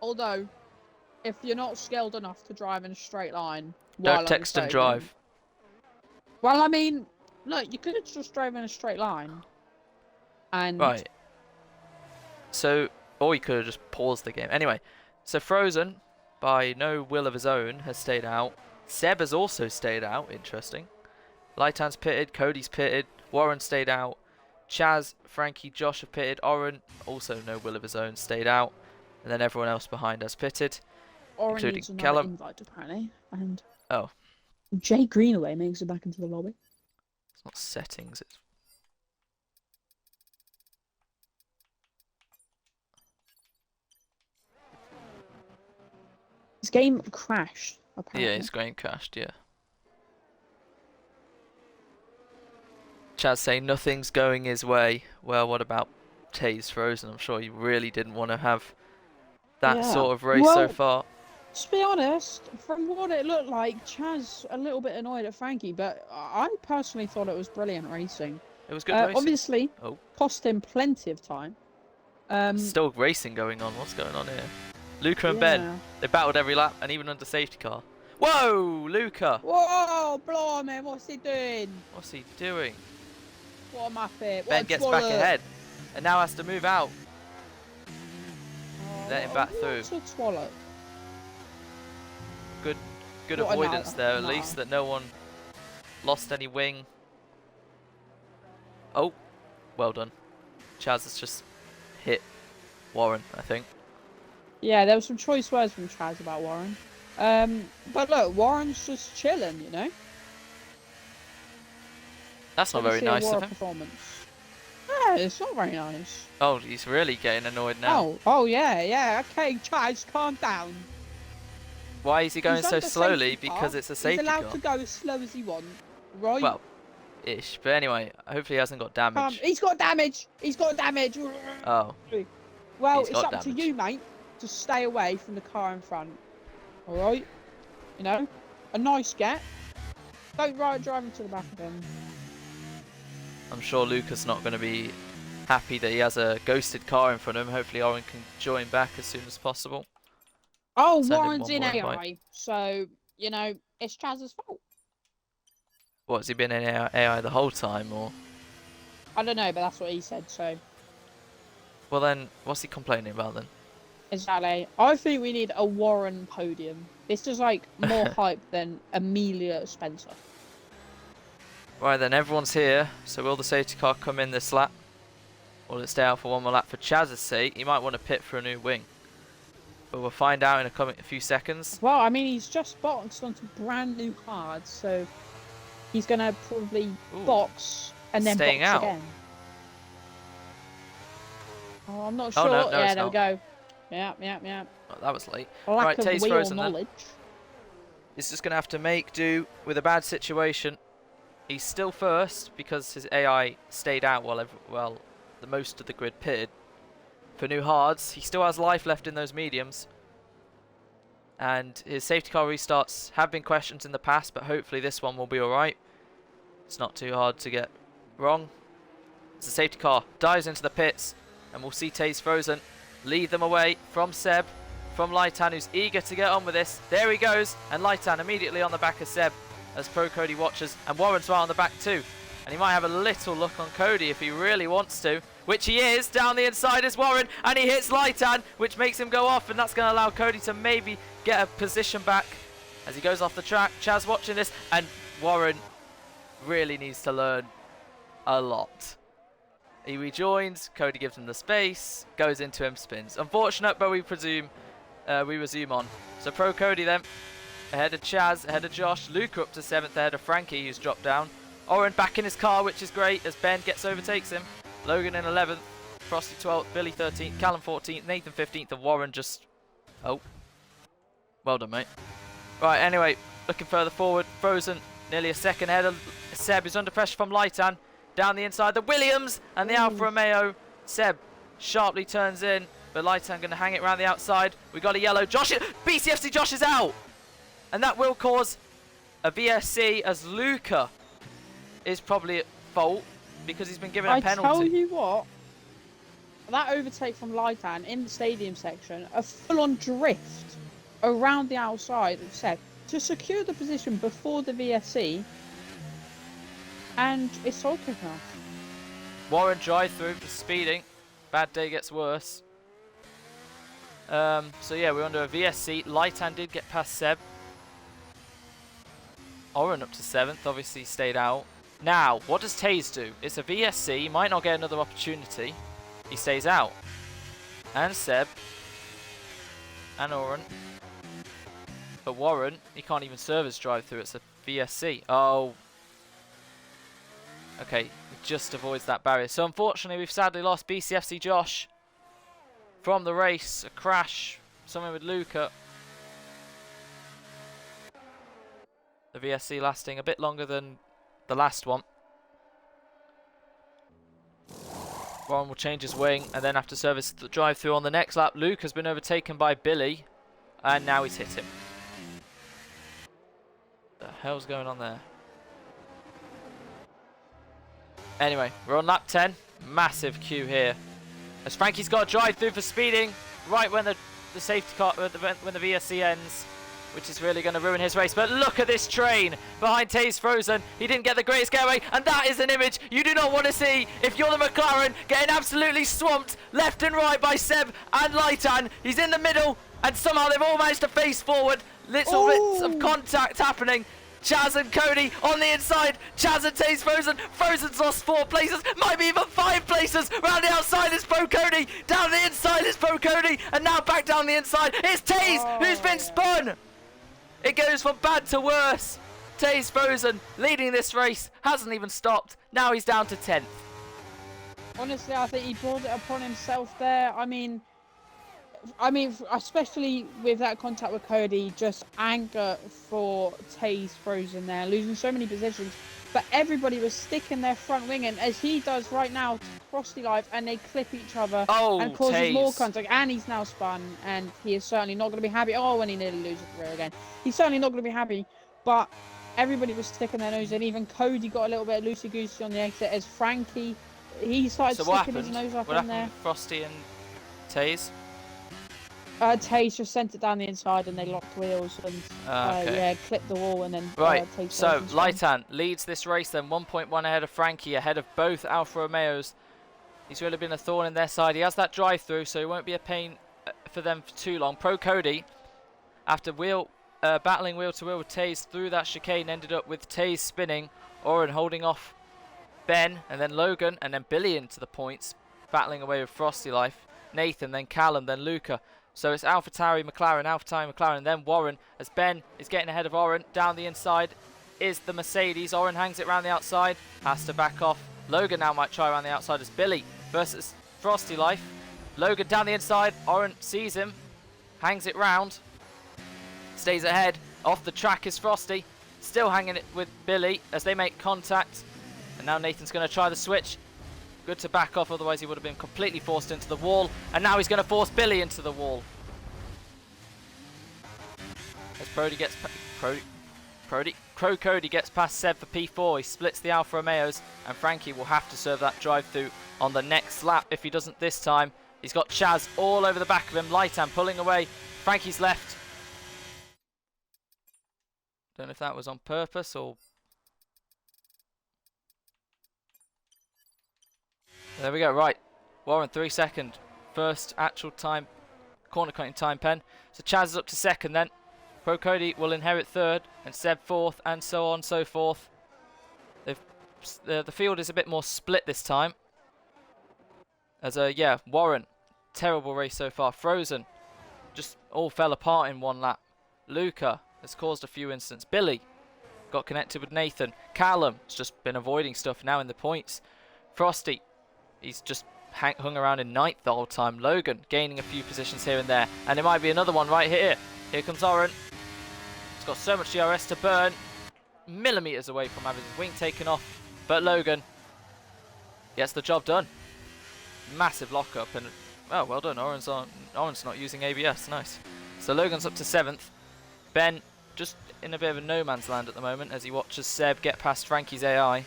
Although, if you're not skilled enough to drive in a straight line... Don't text and drive. Well, I mean, look, you could have just drove in a straight line. And... Right. So... Or he could have just paused the game. Anyway, so Frozen, by no will of his own, has stayed out. Seb has also stayed out. Interesting. Lightan's pitted. Cody's pitted. Warren stayed out. Chaz, Frankie, Josh have pitted. Oren, also no will of his own, stayed out. And then everyone else behind has pitted, Oren including needs another Callum. invite, apparently. And oh. Jay Greenaway makes it back into the lobby. It's not settings. It's His game crashed, apparently. yeah, his game crashed, yeah. Chaz saying nothing's going his way. Well, what about Tay's Frozen? I'm sure he really didn't want to have that sort of race so far. To be honest, from what it looked like, Chaz a little bit annoyed at Frankie, but I personally thought it was brilliant racing. It was good racing. Obviously, cost him plenty of time. Still racing going on. What's going on here? Luca and Ben, they battled every lap and even under safety car. Whoa, Luca! Whoa, blimey, what's he doing? What's he doing? What a muppet. Ben gets back ahead and now has to move out. Let him back through. What's a swallow? Good avoidance there, at least, that no one lost any wing. Oh, well done. Chaz has just hit Warren, I think. Yeah, there were some choice words from Chaz about Warren. But look, Warren's just chilling, you know? That's not very nice of him. Performance. Yeah, it's not very nice. Oh, he's really getting annoyed now. Oh yeah. Okay, Chaz, calm down. Why is he going so slowly? Because it's a safety car. He's allowed to go as slow as he wants, right? Well, ish. But anyway, hopefully he hasn't got damage. He's got damage. He's got damage. Oh. Well, it's up to you, mate, to stay away from the car in front. All right, you know, a nice get. Don't drive into the back of him. I'm sure Luca's not going to be happy that he has a ghosted car in front of him. Hopefully Oren can join back as soon as possible. Oh, Send him Warren's one in more AI, invite. so you know it's Chaz's fault. What, has he been in AI the whole time, or? I don't know, but that's what he said. So Well then, what's he complaining about then? exactly, I think we need a Warren podium. This is like more hype than Amelia Spencer. Right then, everyone's here. So will the safety car come in this lap? Or will it stay out for one more lap? For Chaz's sake, he might want to pit for a new wing. But we'll find out in a few seconds. Well, I mean, he's just boxed onto brand new cards, so he's gonna probably Ooh, box and then staying box out. again. Oh, I'm not Oh sure. no, no, Yeah, it's there we not. go. Yeah. Oh, that was late. Lack Right, of Tay's wheel frozen then. knowledge. He's just going to have to make do with a bad situation. He's still first because his AI stayed out while the most of the grid pitted. For new hards, he still has life left in those mediums. And his safety car restarts have been questioned in the past, but hopefully this one will be alright. It's not too hard to get wrong. As the safety car dives into the pits, and we'll see Tay's frozen lead them away from Seb, from Laitan, who's eager to get on with this. There he goes, and Laitan immediately on the back of Seb as Pro Cody watches, and Warren's right on the back too. And he might have a little look on Cody if he really wants to, which he is. Down the inside is Warren, and he hits Laitan, which makes him go off, and that's going to allow Cody to maybe get a position back as he goes off the track. Chaz watching this, and Warren really needs to learn a lot. He rejoins, Cody gives him the space, goes into him, spins. Unfortunate, but we resume on. So Pro Cody then, ahead of Chaz, ahead of Josh, Luca up to 7th, ahead of Frankie, who's dropped down. Oren back in his car, which is great, as Ben overtakes him. Logan in 11th, Frosty 12th, Billy 13th, Callum 14th, Nathan 15th, and Warren just... Oh. Well done, mate. Right, anyway, looking further forward, Frozen, nearly a second ahead of Seb, who's under pressure from Laitan. Down the inside, the Williams and the Alfa Romeo. Seb sharply turns in, but Laitan going to hang it around the outside. We got a yellow. BCFC Josh is out, and that will cause a VSC as Luca is probably at fault because he's been given a penalty. I tell you what, that overtake from Laitan in the stadium section, a full-on drift around the outside of Seb to secure the position before the VSC. And it's so quick enough. Warren drive through for speeding. Bad day gets worse. So yeah, we're under a VSC. Laitan did get past Seb. Oren up to 7th, obviously stayed out. Now, what does Taze do? It's a VSC, he might not get another opportunity. He stays out. And Seb. And Oren. But Warren, he can't even serve his drive through, it's a VSC. Oh. Okay, it just avoids that barrier. So unfortunately, we've sadly lost BCFC Josh from the race. A crash, something with Luca. The VSC lasting a bit longer than the last one. Warren will change his wing and then have to service the drive through on the next lap. Luke has been overtaken by Billy, and now he's hit him. What the hell's going on there? Anyway, we're on lap 10. Massive queue here. As Frankie's got a drive through for speeding right when the safety car, when the VSC ends, which is really going to ruin his race. But look at this train behind Taze Frozen. He didn't get the greatest getaway, and that is an image you do not want to see if you're the McLaren, getting absolutely swamped left and right by Seb and Laitan. He's in the middle, and somehow they've all managed to face forward. Little bits of contact happening. Chaz and Cody on the inside. Chaz and Taze Frozen. Frozen's lost 4 places, might be even 5 places. Round the outside is Pro Cody. Down the inside is Pro Cody, and now back down the inside. It's Taze who's been spun. It goes from bad to worse. Taze Frozen leading this race, hasn't even stopped. Now he's down to 10th. Honestly, I think he brought it upon himself there. I mean, especially with that contact with Cody, just anger for Taze Frozen there, losing so many positions. but everybody was sticking their front wing in, as he does right now to Frosty Life, and they clip each other and causes more contact. And he's now spun, and he is certainly not going to be happy. Oh, when he nearly loses the rear again. He's certainly not going to be happy, but everybody was sticking their nose in. Even Cody got a little bit loosey-goosey on the exit, as Frankie, he started sticking his nose up in there. With Frosty and Taze? Taze just sent it down the inside, and they locked wheels and okay. yeah, clipped the wall, and then right. Taze So Laitan leads this race then, 1.1 ahead of Frankie, ahead of both Alfa Romeos. He's really been a thorn in their side. He has that drive-through, so it won't be a pain for them for too long. Pro Cody, after battling wheel to wheel with Taze through that chicane, ended up with Taze spinning, Oren holding off Ben, and then Logan, and then Billy into the points, battling away with Frosty Life, Nathan, then Callum, then Luca. So it's AlphaTauri McLaren, then Warren, as Ben is getting ahead of Oren. Down the inside is the Mercedes. Oren hangs it around the outside, has to back off. Logan now might try around the outside as Billy versus Frosty Life. Logan down the inside, Oren sees him, hangs it round, stays ahead. Off the track is Frosty, still hanging it with Billy as they make contact. And now Nathan's going to try the switch. Good to back off, otherwise he would have been completely forced into the wall. And now he's going to force Billy into the wall. As Cody gets past Seb for P4, he splits the Alfa Romeos, and Frankie will have to serve that drive-through on the next lap if he doesn't this time. He's got Chaz all over the back of him, Laitan pulling away, Frankie's left. Don't know if that was on purpose or... There we go, right. Warren, 3 second. First actual time, corner cutting time pen. So Chaz is up to second then. Pro Cody will inherit third, and Seb fourth, and so on, so forth. The field is a bit more split this time. As yeah, Warren, terrible race so far. Frozen, just all fell apart in one lap. Luca has caused a few incidents. Billy got connected with Nathan. Callum has just been avoiding stuff now in the points. Frosty, he's just hung around in ninth the whole time. Logan gaining a few positions here and there. And there might be another one right here. Here comes Oren. He's got so much DRS to burn. Millimeters away from having his wing taken off. But Logan gets the job done. Massive lockup. And oh, well done. Oren's not using ABS. Nice. So Logan's up to 7th. Ben just in a bit of a no man's land at the moment as he watches Seb get past Frankie's AI.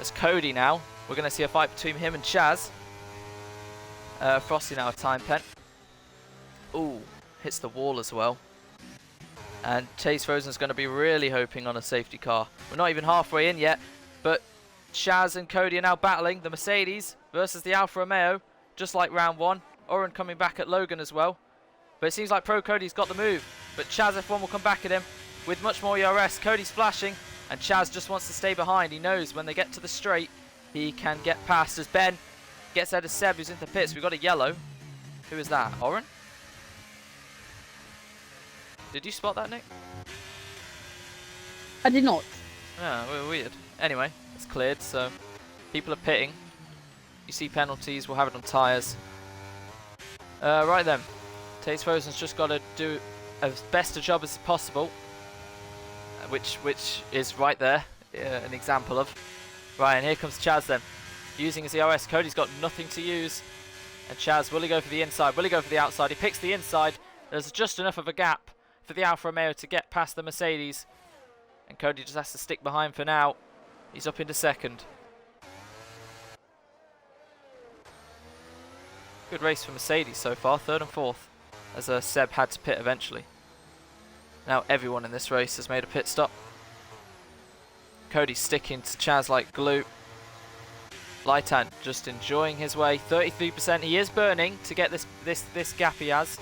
As Cody now, we're going to see a fight between him and Chaz. Frosty now a time pen. Ooh, hits the wall as well. And Chase Frozen's going to be really hoping on a safety car. We're not even halfway in yet, but Chaz and Cody are now battling. The Mercedes versus the Alfa Romeo, just like round 1. Oren coming back at Logan as well. But it seems like Pro Cody's got the move. But Chaz F1 will come back at him with much more ERS. Cody's flashing, and Chaz just wants to stay behind. He knows when they get to the straight, he can get past. As Ben gets out of Seb, who's in the pits. We've got a yellow. Who is that? Oren? Did you spot that, Nick? I did not. Oh, weird. Anyway, it's cleared, so people are pitting. You see penalties, we'll have it on tyres. Right then. Taze Frozen's just got to do as best a job as possible. Which is right there, an example of. Right, and here comes Chaz then. Using his ERS. Cody's got nothing to use. And Chaz, will he go for the inside? Will he go for the outside? He picks the inside. There's just enough of a gap for the Alfa Romeo to get past the Mercedes. And Cody just has to stick behind for now. He's up into second. Good race for Mercedes so far, third and fourth. As Seb had to pit eventually. Now everyone in this race has made a pit stop. Cody's sticking to Chaz like glue. Laitan just enjoying his way. 33%. He is burning to get this gap he has.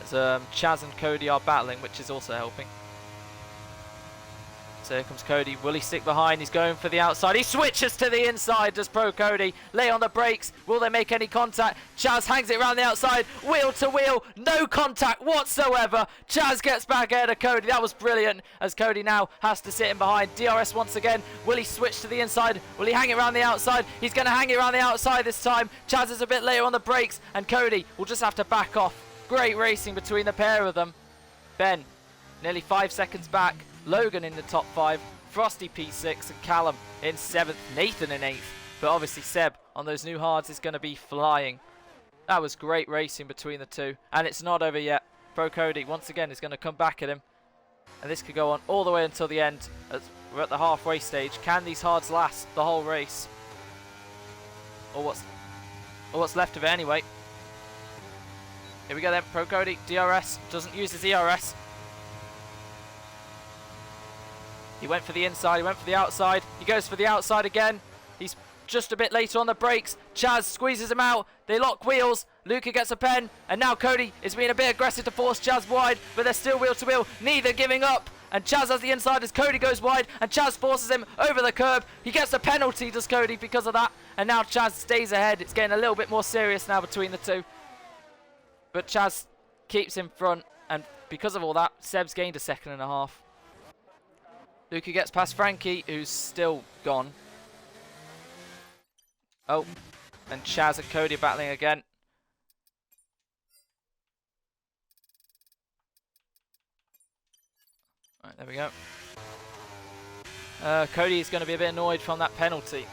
As Chaz and Cody are battling, which is also helping. So here comes Cody. Will he stick behind? He's going for the outside. He switches to the inside, does Pro Cody. Lay on the brakes. Will they make any contact? Chaz hangs it around the outside. Wheel to wheel. No contact whatsoever. Chaz gets back ahead of Cody. That was brilliant. As Cody now has to sit in behind. DRS once again. Will he switch to the inside? Will he hang it around the outside? He's going to hang it around the outside this time. Chaz is a bit later on the brakes. And Cody will just have to back off. Great racing between the pair of them. Ben, nearly 5 seconds back. Logan in the top 5. Frosty P6 and Callum in 7th, Nathan in 8th. But obviously Seb on those new hards is going to be flying. That was great racing between the two. And it's not over yet. Pro Cody once again is going to come back at him. And this could go on all the way until the end. As we're at the halfway stage. Can these hards last the whole race? Or what's left of it anyway. Here we go then. Pro Cody, DRS, doesn't use his ERS. He went for the inside, he went for the outside. He goes for the outside again. He's just a bit later on the brakes. Chaz squeezes him out. They lock wheels. Luca gets a pen. And now Cody is being a bit aggressive to force Chaz wide. But they're still wheel to wheel. Neither giving up. And Chaz has the inside as Cody goes wide. And Chaz forces him over the curb. He gets a penalty, does Cody, because of that. And now Chaz stays ahead. It's getting a little bit more serious now between the two. But Chaz keeps in front. And because of all that, Seb's gained a second and a half. Luca gets past Frankie, who's still gone. Oh, and Chaz and Cody battling again. Right, there we go. Cody is going to be a bit annoyed from that penalty.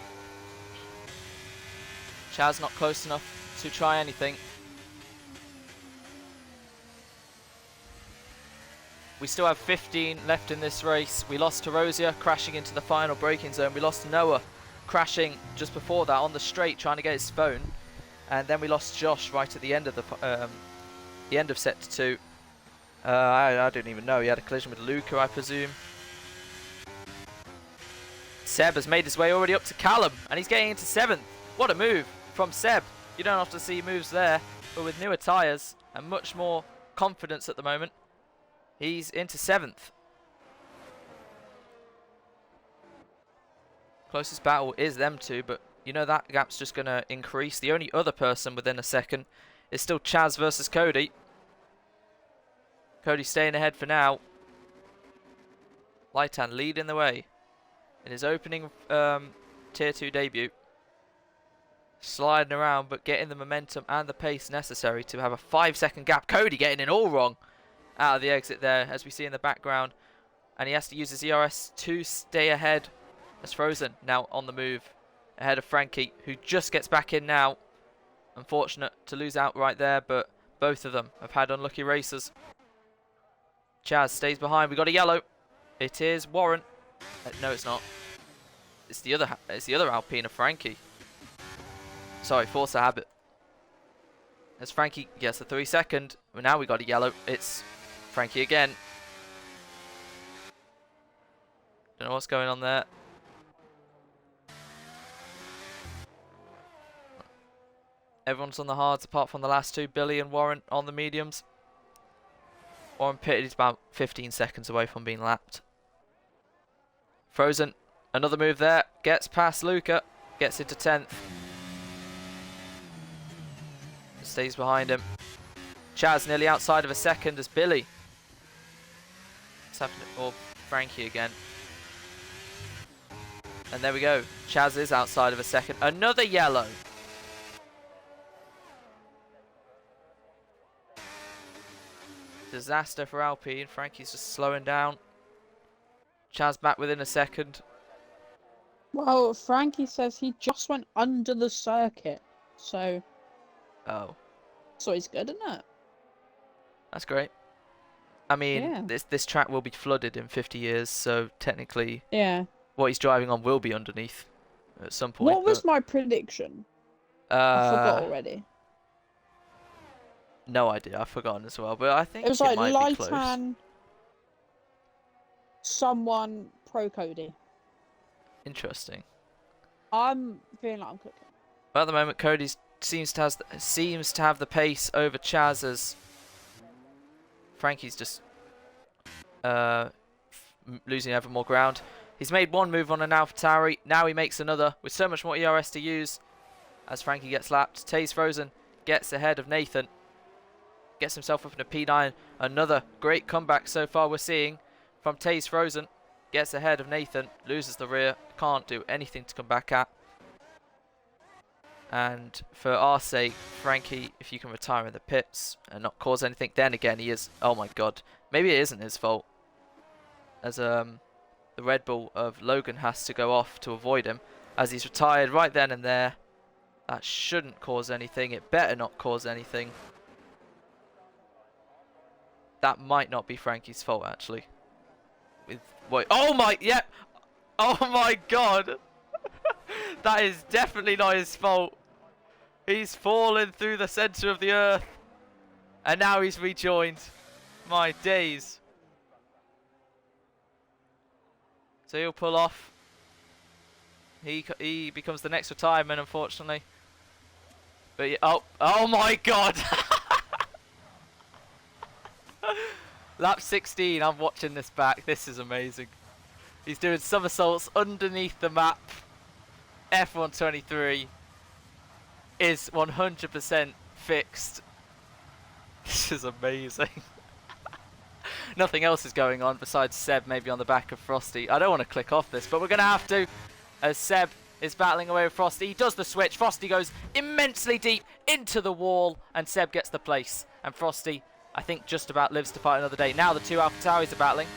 Chaz not close enough to try anything. We still have 15 left in this race. We lost Terosia crashing into the final braking zone. We lost Noah crashing just before that on the straight trying to get his phone. And then we lost Josh right at the end of the end of set 2. I don't even know. He had a collision with Luca, I presume. Seb has made his way already up to Callum, and he's getting into 7th. What a move from Seb. You don't have to see moves there, but with newer tyres and much more confidence at the moment, he's into 7th. Closest battle is them two, but you know that gap's just going to increase. The only other person within a second is still Chaz versus Cody. Cody staying ahead for now. Lightan leading the way in his opening Tier 2 debut. Sliding around, but getting the momentum and the pace necessary to have a 5-second gap. Cody getting it all wrong out of the exit there, as we see in the background. And he has to use his ERS to stay ahead. As Frozen now on the move ahead of Frankie, who just gets back in now. Unfortunate to lose out right there, but both of them have had unlucky races. Chaz stays behind. We got a yellow. It is Warren. No, it's not. It's the other Alpine of Frankie. Sorry, Force a Habit. As Frankie gets the 3-second. Well, now we got a yellow. It's Frankie again. Don't know what's going on there. Everyone's on the hards apart from the last two. Billy and Warren on the mediums. Warren pitted is about 15 seconds away from being lapped. Frozen. Another move there. Gets past Luca. Gets into 10th. Stays behind him. Chaz nearly outside of a second as Billy. It's happening. Or Frankie again. And there we go. Chaz is outside of a second. Another yellow. Disaster for Alpine. Frankie's just slowing down. Chaz back within a second. Well, Frankie says he just went under the circuit. So he's good, isn't it? That's great. I mean, Yeah. this track will be flooded in 50 years, so technically Yeah. what he's driving on will be underneath at some point. What was my prediction? I forgot already. No idea. I've forgotten as well, but I think It was like might be close. Lightan, someone, Pro Cody. Interesting. I'm feeling like I'm cooking. But at the moment, Cody seems to have the pace over Chaz, as Frankie's just losing ever more ground. He's made one move on an AlphaTauri. Now he makes another with so much more ERS to use as Frankie gets lapped. Taze Frozen gets ahead of Nathan. Gets himself up in a P9. Another great comeback so far we're seeing from Taze Frozen. Gets ahead of Nathan. Loses the rear. Can't do anything to come back at. And for our sake, Frankie, if you can retire in the pits and not cause anything, then again he is. Oh my god. Maybe it isn't his fault. As the Red Bull of Logan has to go off to avoid him, as he's retired right then and there. That shouldn't cause anything. It better not cause anything. That might not be Frankie's fault, actually. With what? Oh my, yep. Oh my God. That is definitely not his fault. He's fallen through the center of the earth, and now he's rejoined. My days. So he'll pull off. He becomes the next retirement, unfortunately. But yeah, oh my God. Lap 16, I'm watching this back. This is amazing. He's doing somersaults underneath the map. F123 is 100% fixed. This is amazing. Nothing else is going on besides Seb maybe on the back of Frosty. I don't want to click off this, but we're going to have to, as Seb is battling away with Frosty. He does the switch. Frosty goes immensely deep into the wall, and Seb gets the place. And Frosty, I think, just about lives to fight another day. Now the two AlphaTauris are battling,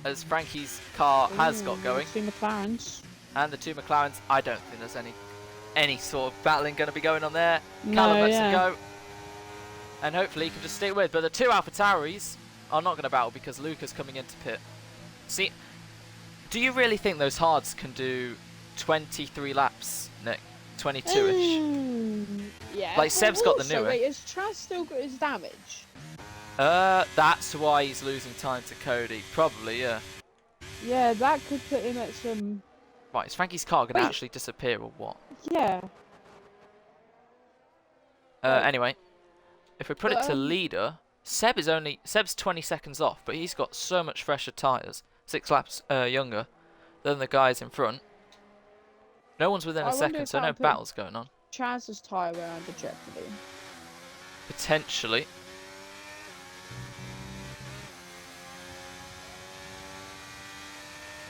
as Frankie's car has got going. Two McLarens. And the two McLarens, I don't think there's any sort of battling going to be going on there. No, Callum lets him go. And hopefully he can just stick with. But the two AlphaTauris are not going to battle because Luca's coming into pit. See, do you really think those hards can do 23 laps, Nick? 22-ish? Yeah. Like, Seb's got the newer. Wait, has Chaz still got his damage? That's why he's losing time to Cody. Probably, yeah. Yeah, that could put him at some... Right, is Frankie's car going to actually disappear or what? Yeah. Anyway, if we put it to leader, Seb's 20 seconds off, but he's got so much fresher tyres, 6 laps younger than the guys in front. No one's within a second, so no battles going on. Chaz's tyre wear under jeopardy. Potentially.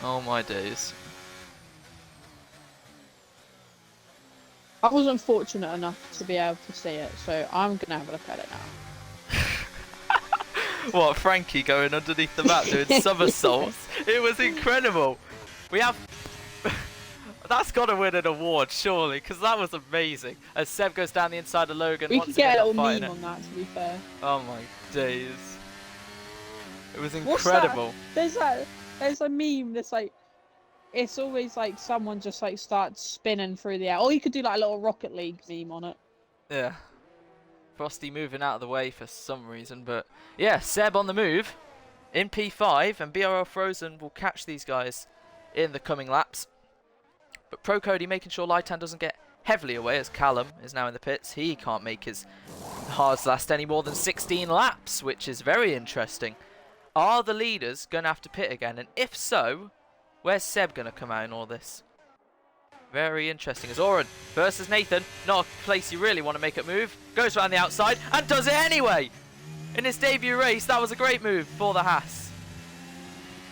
Oh my days. I wasn't fortunate enough to be able to see it, so I'm going to have a look at it now. What, Frankie going underneath the map doing somersaults? It was incredible. We have... That's got to win an award, surely, because that was amazing. As Seb goes down the inside of Logan. We could get a little meme on that, to be fair. Oh my days. It was incredible. There's a meme that's like, it's always like someone just like starts spinning through the air. Or you could do like a little Rocket League meme on it. Yeah. Frosty moving out of the way for some reason, but yeah, Seb on the move in P5, and BRL Frozen will catch these guys in the coming laps. But Pro Cody making sure Lightan doesn't get heavily away, as Callum is now in the pits. He can't make his hards last any more than 16 laps, which is very interesting. Are the leaders going to have to pit again? And if so, where's Seb going to come out in all this? Very interesting. As Oren versus Nathan, not a place you really want to make a move. Goes around the outside and does it anyway. In his debut race, that was a great move for the Haas.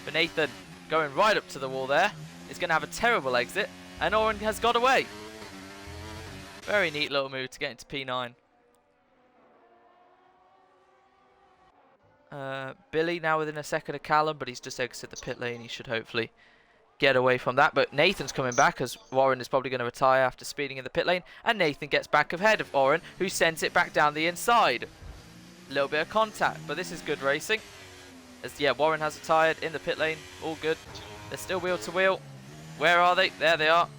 But Nathan going right up to the wall there is going to have a terrible exit, and Oren has got away. Very neat little move to get into P9. Billy now within a second of Callum, but he's just exited the pit lane. He should hopefully get away from that. But Nathan's coming back, as Warren is probably going to retire after speeding in the pit lane. And Nathan gets back ahead of Oren, who sends it back down the inside. A little bit of contact, but this is good racing. As yeah, Warren has retired in the pit lane. All good. They're still wheel to wheel. Where are they? There they are.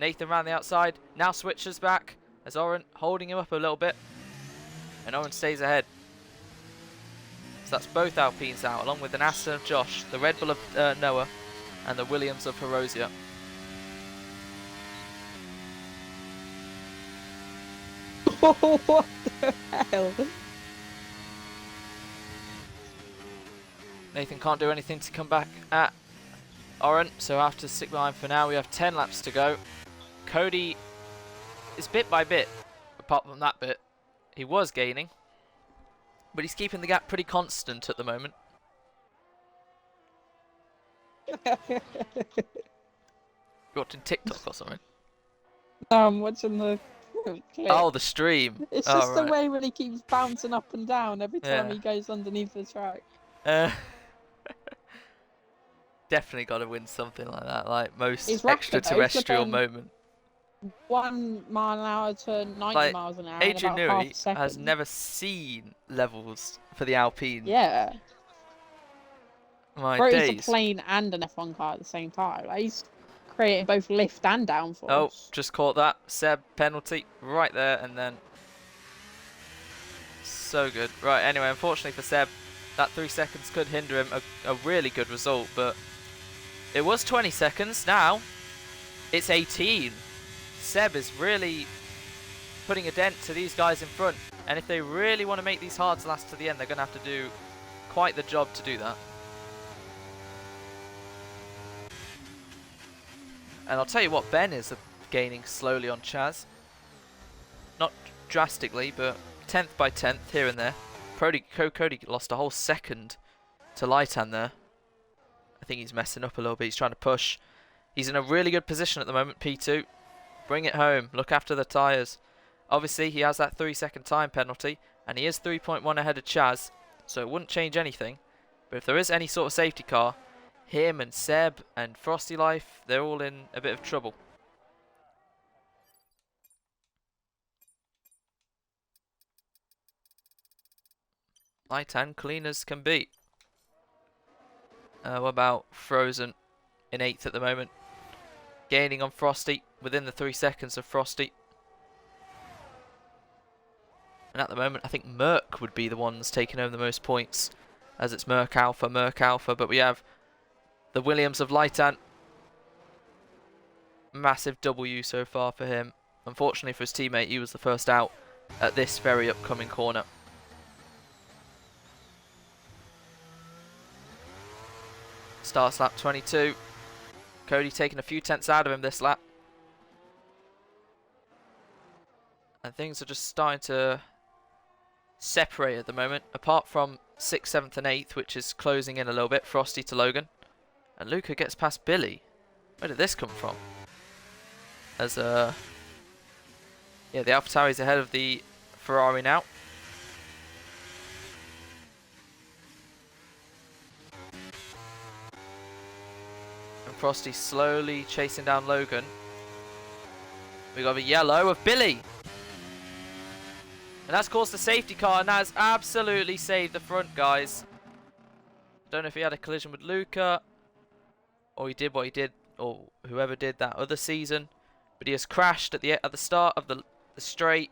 Nathan round the outside. Now switches back, as Oren holding him up a little bit. And Oren stays ahead. So that's both Alpines out, along with an Aston of Josh, the Red Bull of Noah, and the Williams of Herosia. What the hell? Nathan can't do anything to come back at Oren, so I have to stick behind for now. We have 10 laps to go. Cody is bit by bit, apart from that bit. He was gaining, but he's keeping the gap pretty constant at the moment. You're watching TikTok or something? I'm watching the clip. Oh, the stream. It's oh, just right. the way when he keeps bouncing up and down every time Yeah. he goes underneath the track. Definitely got to win something like that, like most He's rapid though, extraterrestrial flipping moment. 1 mile an hour to 90 Like, miles an hour in Adrian about half Newey a has second. never seen levels for the Alpine. Yeah. My Bro, he's a days. plane and an F1 car at the same time. Like, he's creating both lift and Oh, downforce. just caught that. Seb, penalty right there, and then... So good. Right, anyway, unfortunately for Seb, that 3 seconds could hinder him. A really good result, but it was 20 seconds. Now, it's 18. Seb is really putting a dent to these guys in front. And if they really want to make these hards last to the end, they're going to have to do quite the job to do that. And I'll tell you what, Ben is gaining slowly on Chaz. Not drastically, but 10th by 10th here and there. Cody lost a whole second to Lightan there. I think he's messing up a little bit. He's trying to push. He's in a really good position at the moment, P2. Bring it home. Look after the tyres. Obviously, he has that 3-second time penalty, and he is 3.1 ahead of Chaz, so it wouldn't change anything. But if there is any sort of safety car, him and Seb and Frosty Life, they're all in a bit of trouble. Lightan, clean as can be. What about Frozen in 8th at the moment? Gaining on Frosty within the 3 seconds of Frosty. And at the moment, I think Merc would be the ones taking home the most points, as it's Merc Alpha. But we have the Williams of Lightan. Massive W so far for him. Unfortunately for his teammate, he was the first out at this very upcoming corner. Starts lap 22. Cody taking a few tenths out of him this lap. And things are just starting to separate at the moment, apart from 6th, 7th and 8th, which is closing in a little bit. Frosty to Logan. And Luca gets past Billy. Where did this come from? As yeah, the AlphaTauri's ahead of the Ferrari now. And Frosty slowly chasing down Logan. We got a yellow of Billy. And that's caused a safety car, and that's absolutely saved the front, guys. Don't know if he had a collision with Luca, or he did what he did, or whoever did that other season. But he has crashed at the start of the straight.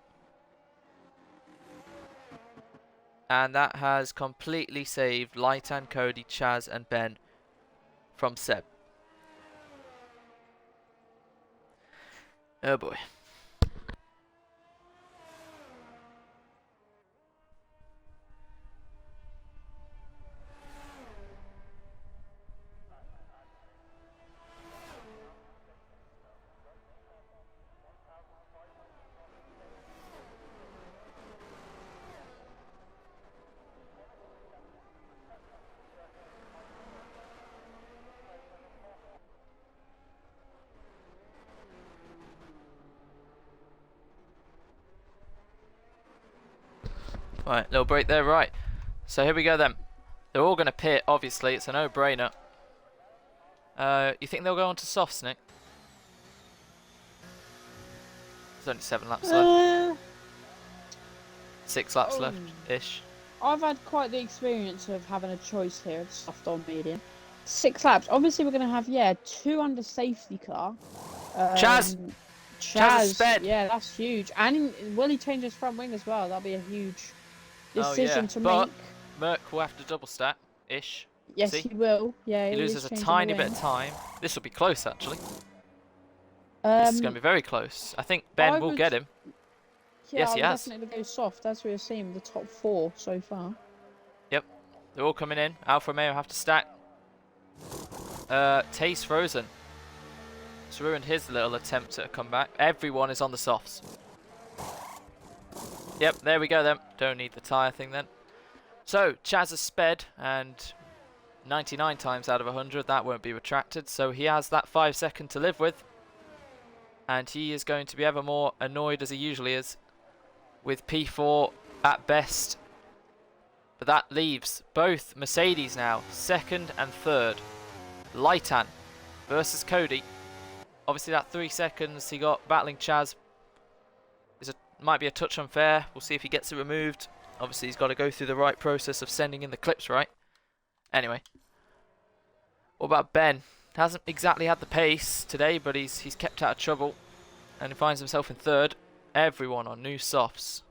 And that has completely saved Lightan, Cody, Chaz and Ben from Seb. Oh boy. Right, little break there, right. So here we go then. They're all going to pit, obviously. It's a no-brainer. You think they'll go on to softs, Nick? There's only 7 laps left. 6 laps left-ish. I've had quite the experience of having a choice here of soft or medium. 6 laps. Obviously, we're going to have, yeah, 2 under safety car. Chaz is sped. Yeah, that's huge. And will he change his front wing as well? That'll be a huge decision to make. Merc will have to double stack-ish. Yes, See? he will. Yeah, he loses a tiny bit of time. This will be close, actually. This is going to be very close. I think Ben will get him. Yeah, yes, he has. Definitely go soft. As we were seeing, the top 4 so far. Yep, they're all coming in. Alfa Romeo have to stack. Taste Frozen. It's ruined his little attempt at a comeback. Everyone is on the softs. Yep, there we go then. Don't need the tyre thing then. So, Chaz has sped, and 99 times out of 100, that won't be retracted. So he has that 5 second to live with. And he is going to be ever more annoyed, as he usually is, with P4 at best. But that leaves both Mercedes now, 2nd and 3rd. Lightan versus Cody. Obviously that 3 seconds he got battling Chaz might be a touch unfair. We'll see if he gets it removed. Obviously he's got to go through the right process of sending in the clips, right? Anyway. What about Ben? Hasn't exactly had the pace today, but he's kept out of trouble. And he finds himself in third. Everyone on new softs.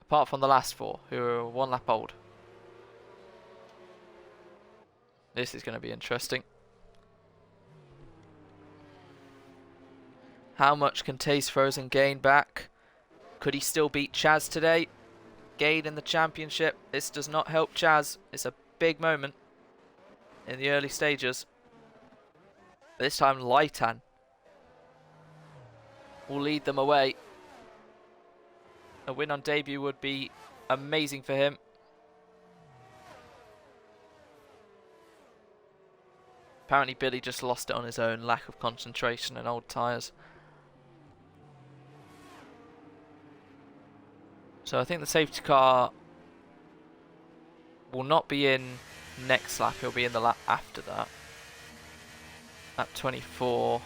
Apart from the last 4, who are 1 lap old. This is going to be interesting. How much can Taze Frozen gain back? Could he still beat Chaz today? Gain in the championship. This does not help Chaz. It's a big moment in the early stages. But this time Lightan will lead them away. A win on debut would be amazing for him. Apparently Billy just lost it on his own, lack of concentration and old tyres. So I think the safety car will not be in next lap, he'll be in the lap after that. Lap 24.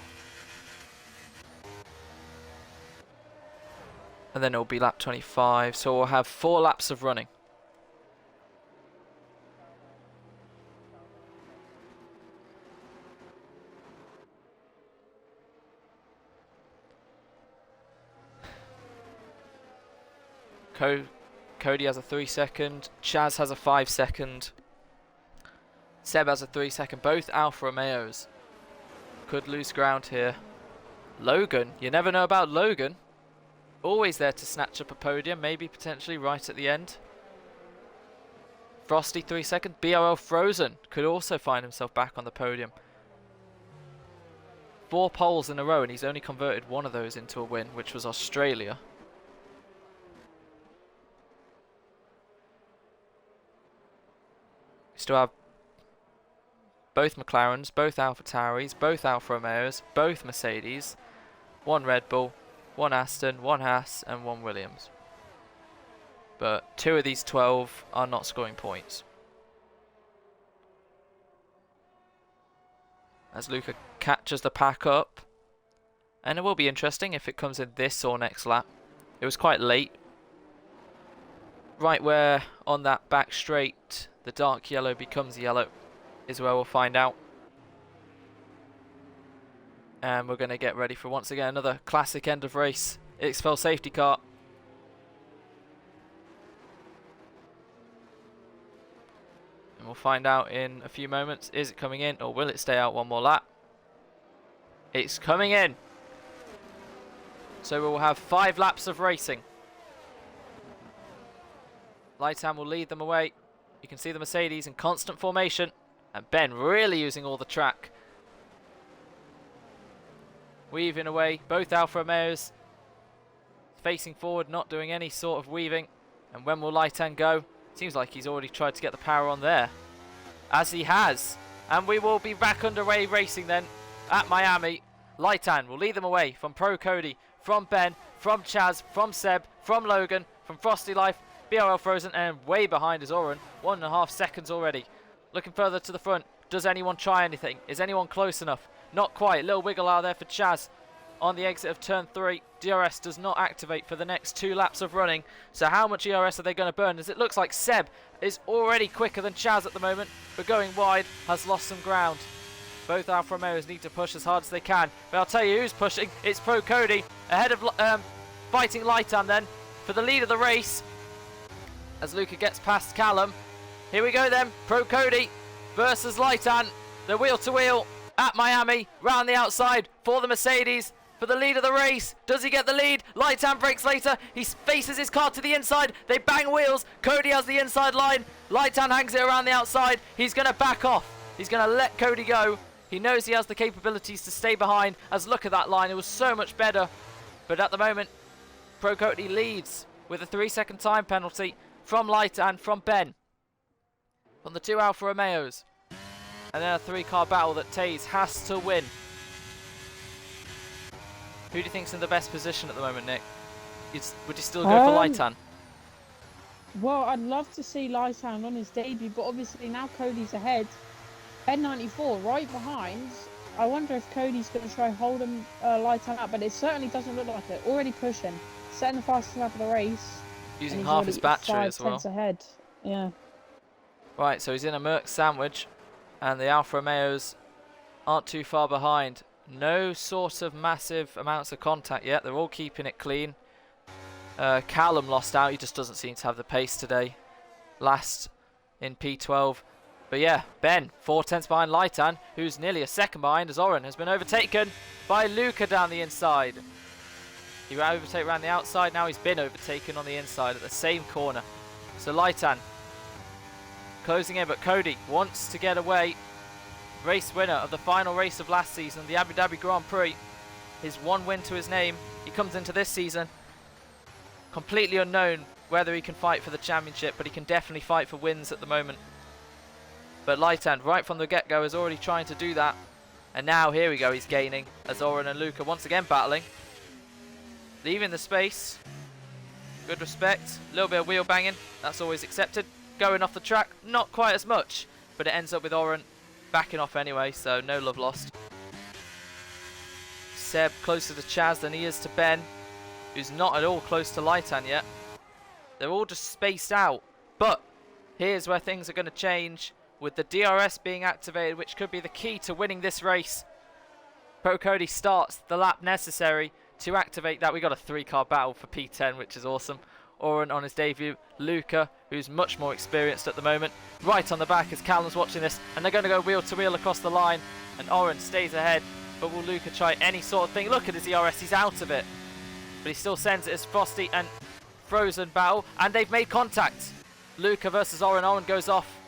And then it'll be lap 25, so we'll have 4 laps of running. Cody has a 3 second, Chaz has a 5 second, Seb has a 3 second, both Alfa Romeos. Could lose ground here. Logan, you never know about Logan. Always there to snatch up a podium, maybe potentially right at the end. Frosty 3 second, BRL Frozen could also find himself back on the podium. 4 poles in a row and he's only converted 1 of those into a win, which was Australia. We still have both McLarens, both Alpha Tauris, both Alfa Romeos, both Mercedes, 1 Red Bull, 1 Aston, 1 Haas and 1 Williams. But 2 of these 12 are not scoring points. As Luca catches the pack up. And it will be interesting if it comes in this or next lap. It was quite late. Right where on that back straight the dark yellow becomes yellow is where we'll find out. And we're going to get ready for once again another classic end of race EXFL safety car. And we'll find out in a few moments. Is it coming in or will it stay out 1 more lap? It's coming in. So we'll have 5 laps of racing. Lightham will lead them away. You can see the Mercedes in constant formation. And Ben really using all the track. Weaving away. Both Alfa Romeos facing forward, not doing any sort of weaving. And when will Lightan go? Seems like he's already tried to get the power on there. As he has. And we will be back underway racing then at Miami. Lightan will lead them away from Pro Cody, from Ben, from Chaz, from Seb, from Logan, from Frosty Life, BRL Frozen, and way behind is Oren. 1.5 seconds already. Looking further to the front. Does anyone try anything? Is anyone close enough? Not quite. Little wiggle out there for Chaz on the exit of turn 3. DRS does not activate for the next 2 laps of running. So how much ERS are they going to burn? As it looks like Seb is already quicker than Chaz at the moment, but going wide has lost some ground. Both Alfa Romeos need to push as hard as they can. But I'll tell you who's pushing. It's Pro Cody ahead of fighting Lightan then for the lead of the race. As Luca gets past Callum. Here we go then. Pro Cody versus Lightan. The wheel to wheel at Miami. Round the outside for the Mercedes. For the lead of the race. Does he get the lead? Lightan breaks later. He faces his car to the inside. They bang wheels. Cody has the inside line. Lightan hangs it around the outside. He's going to back off. He's going to let Cody go. He knows he has the capabilities to stay behind. As look at that line. It was so much better. But at the moment, Pro Cody leads with a 3-second time penalty from Lightan, from Ben. From the 2 Alfa Romeos. And then a 3-car battle that Taze has to win. Who do you think's in the best position at the moment, Nick? Would you still go for Lightan? Well, I'd love to see Lightan on his debut, but obviously now Cody's ahead. Ben94 right behind. I wonder if Cody's going to try hold him light up, but it certainly doesn't look like it. Already pushing, setting the fastest lap of the race. Using and he's half his already battery as 5 well. tenths ahead. Yeah. Right, so he's in a Merc sandwich, and the Alfa Romeos aren't too far behind. No sort of massive amounts of contact yet. They're all keeping it clean. Callum lost out. He just doesn't seem to have the pace today. Last in P12. But yeah, Ben, 4 tenths behind Leighton, who's nearly a second behind as Oren has been overtaken by Luca down the inside. He ran overtake around the outside, now he's been overtaken on the inside at the same corner. So Leighton closing in, but Cody wants to get away. Race winner of the final race of last season, the Abu Dhabi Grand Prix. His 1 win to his name. He comes into this season completely unknown whether he can fight for the championship, but he can definitely fight for wins at the moment. But Leighton, right from the get-go, is already trying to do that. And now, here we go, he's gaining as Oren and Luca once again battling. Leaving the space. Good respect. A little bit of wheel banging. That's always accepted. Going off the track, not quite as much. But it ends up with Oren backing off anyway, so no love lost. Seb closer to Chaz than he is to Ben, who's not at all close to Leighton yet. They're all just spaced out. But here's where things are going to change with the DRS being activated, which could be the key to winning this race. Pro Cody starts the lap necessary to activate that. We got a 3-car battle for P10, which is awesome. Oren on his debut, Luca, who's much more experienced at the moment, right on the back as Callum's watching this, and they're going to go wheel to wheel across the line, and Oren stays ahead. But will Luca try any sort of thing? Look at his ERS, he's out of it. But he still sends it as Frosty and Frozen battle, and they've made contact. Luca versus Oren. Oren goes off.